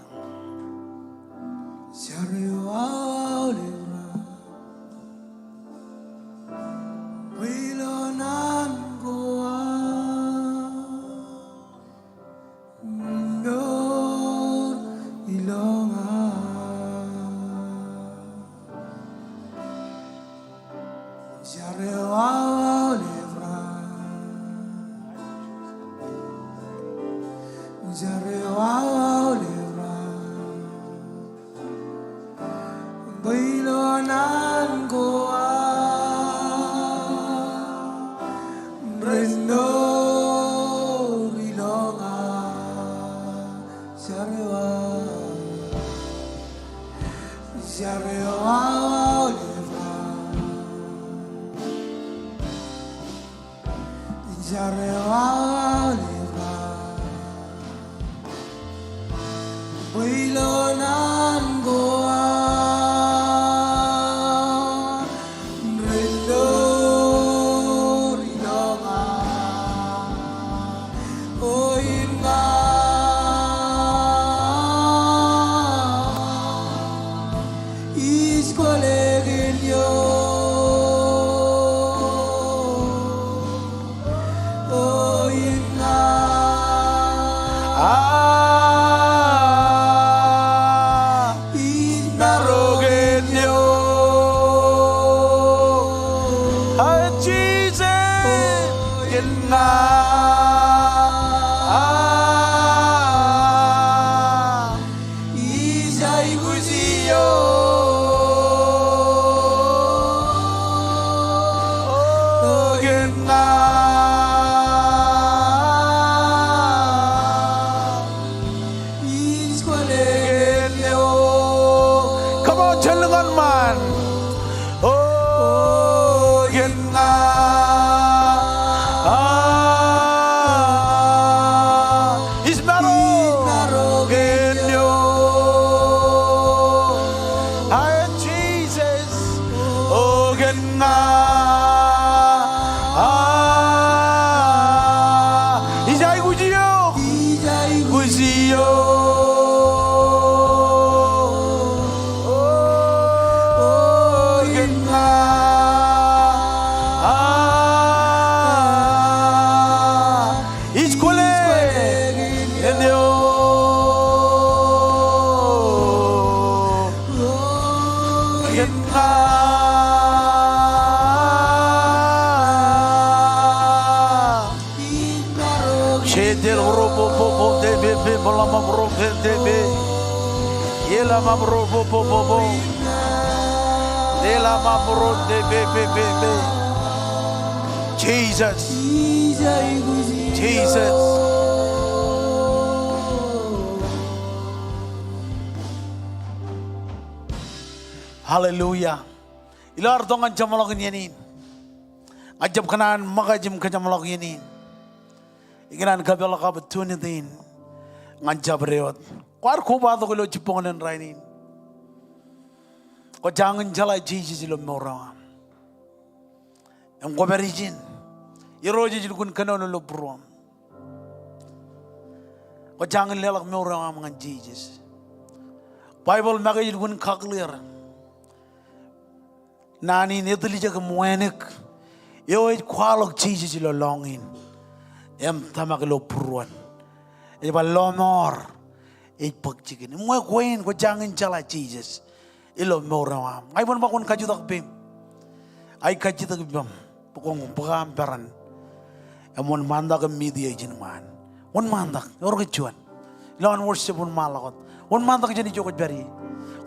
Jesus. Jesus. Hallelujah. Ilar tongan jamalok yanin. Ajab kanan magajim ka jamalok yanin. Ikinan kabela ka opportunity ngajab reot. Kwar koba to kilo chipongan rainin. Ko jangan jala Jesus ilo mora. Ang koberijin. Iroji jilkun kanono lo brom. Ko jangan lelak mora mga Jesus. Bible maga jilkun kaklir. Nani netli jaga muenek. Yo kwalok Jesus ilo longin. Em tamak lo pruan. E ba lomor. E pagchikin. Mo koin ko jangan jala Jesus. Ilo mora. Ay bon bakun kajutak bim. Ay kajutak bim. Pukong peran. Amon mandak media jinman. One mandak. Orang kecuan. Lawan worship one malakot. One mandak jadi jokot beri.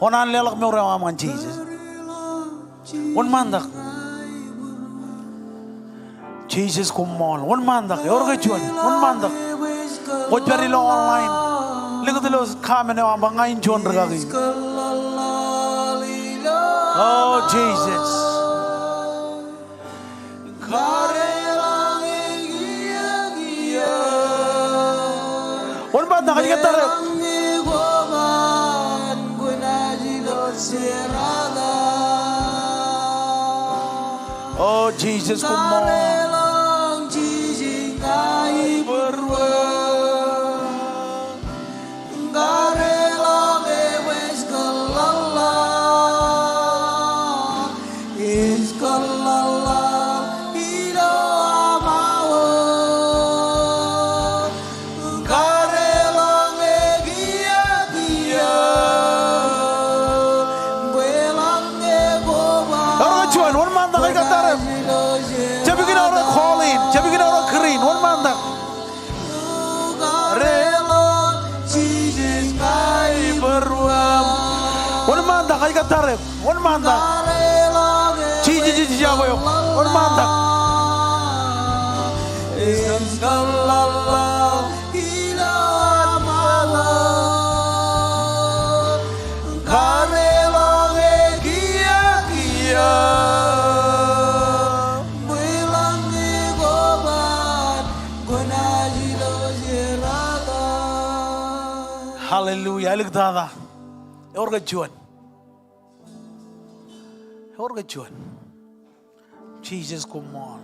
Onan lelak mora aman Jesus. One mandak. Jesus Kommol. One mandak. Orang kecuan. One mandak. Kot beri lo online. Lihat lo kamen yang bangain John regagi. Oh Jesus. One banda kali kita. Oh Jesus, Kommol. One manda, Cici Iakwe, one manda. Hallelujah, look dada. Orga Juan. Orga Juan. Jesus, Kommol.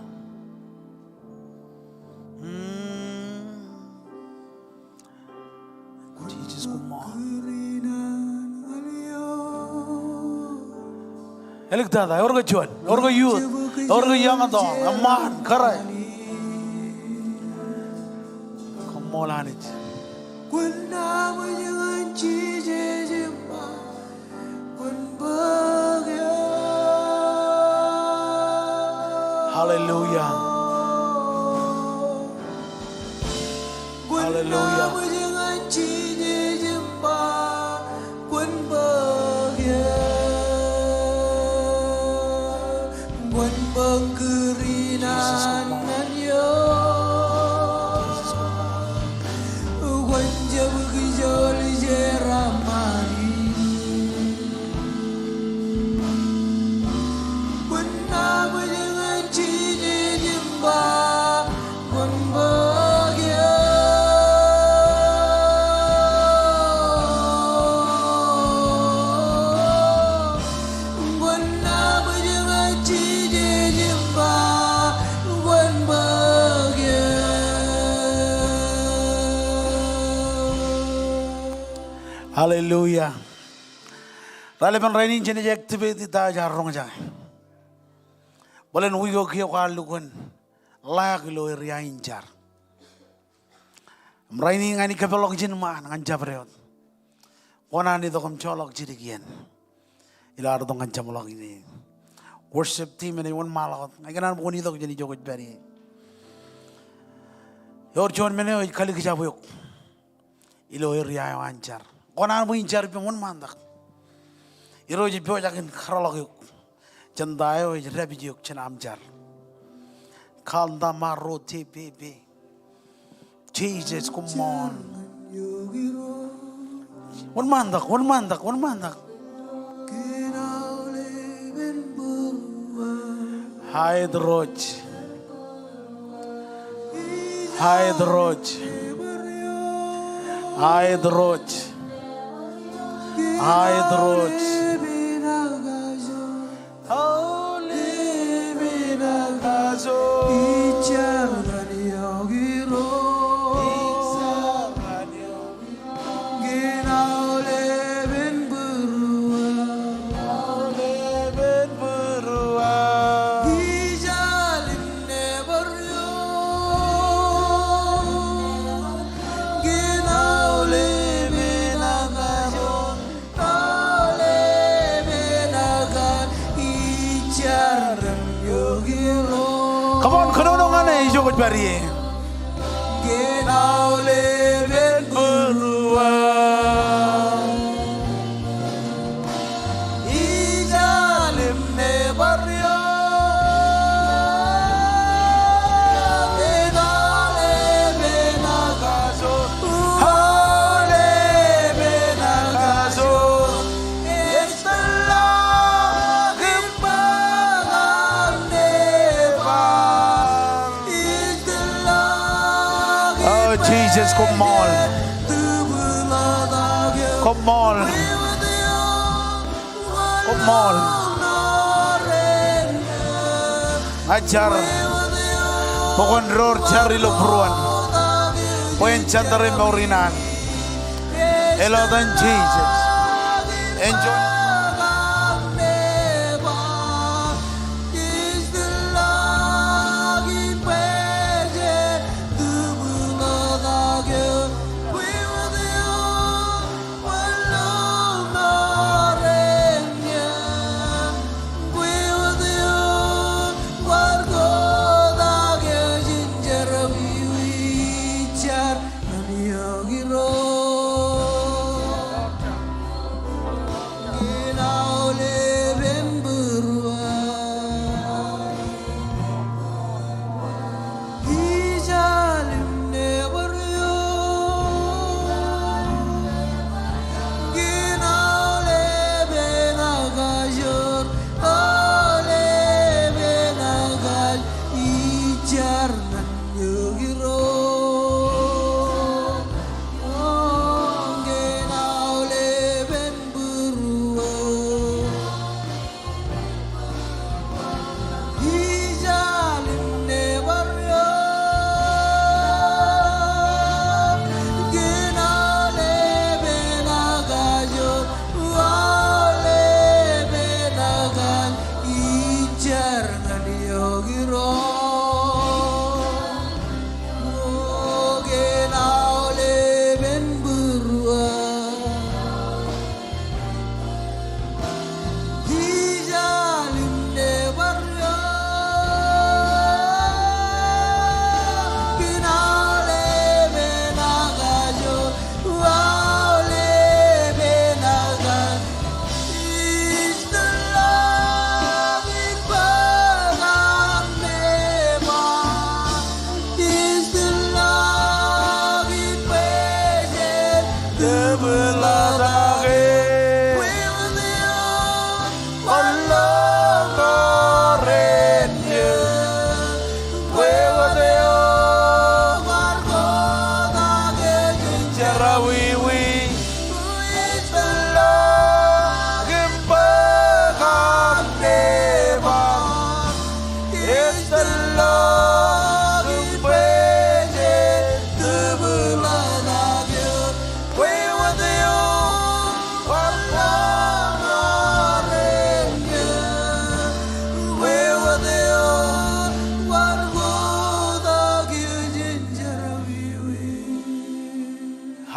Jesus, Kommol. Look dada. Orga Juan. Orga youth. Orga young adult. A man. Correct. Kommol on it. Hallelujah. Hallelujah. Hallelujah. Ralevan rainin jene activate ta jarrong jang. Bolen wigo kyo kalukun lag lo ria injar. Rainin ngani kapelok jin ma ngan jabreot. Wana ni dokom cholok jirigian. Ila ardo ngan jamolok ini. Worship team ini one malakot. Ngagan bukuni dok jeni jogot bari. Yor jon mene oi kali kijabuyok. Ilo ria anjar. Konan mo injar pe mon mandak. Iro ji pyo jakin kharalok yuk. Jandayo ji rabi yuk chenam jar. Kanda maro te pe. Jesus, Kommol. One mandak. Hide roach. Come on, kanonongane ijogot bari. Genaule ben berua. Ijalim ne baryo. Genaule benagazo. Hole benagazo. It's the Lord. Jesus, Kommol. Kommol. Kommol. Ajar. Pokon ror cari lo pruan. Poin chandare maurinan. Elodan Jesus. Enjoy.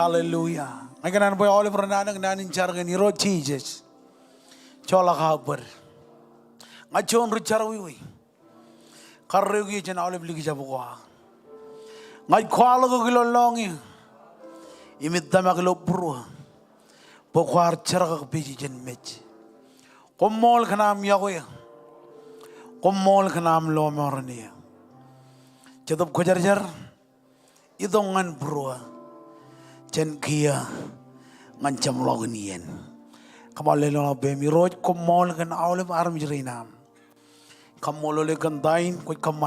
Hallelujah. I can boy all over nan chargan hero Jesus. Chola haber. I chon richarwi. Karrugi and olive ligabua. I call a little long. Imit damaglo brew. Pokwar charag pigeon mitch. Kommol kanam Iakwe. Kommol kanam lo mornia. Chadop kojarjar. Idongan brewer. Chen kia ngancam lognien. Kamalelo be mi roj Kommol kan olive arm jerinam. Kammol le kan dain koi kaman.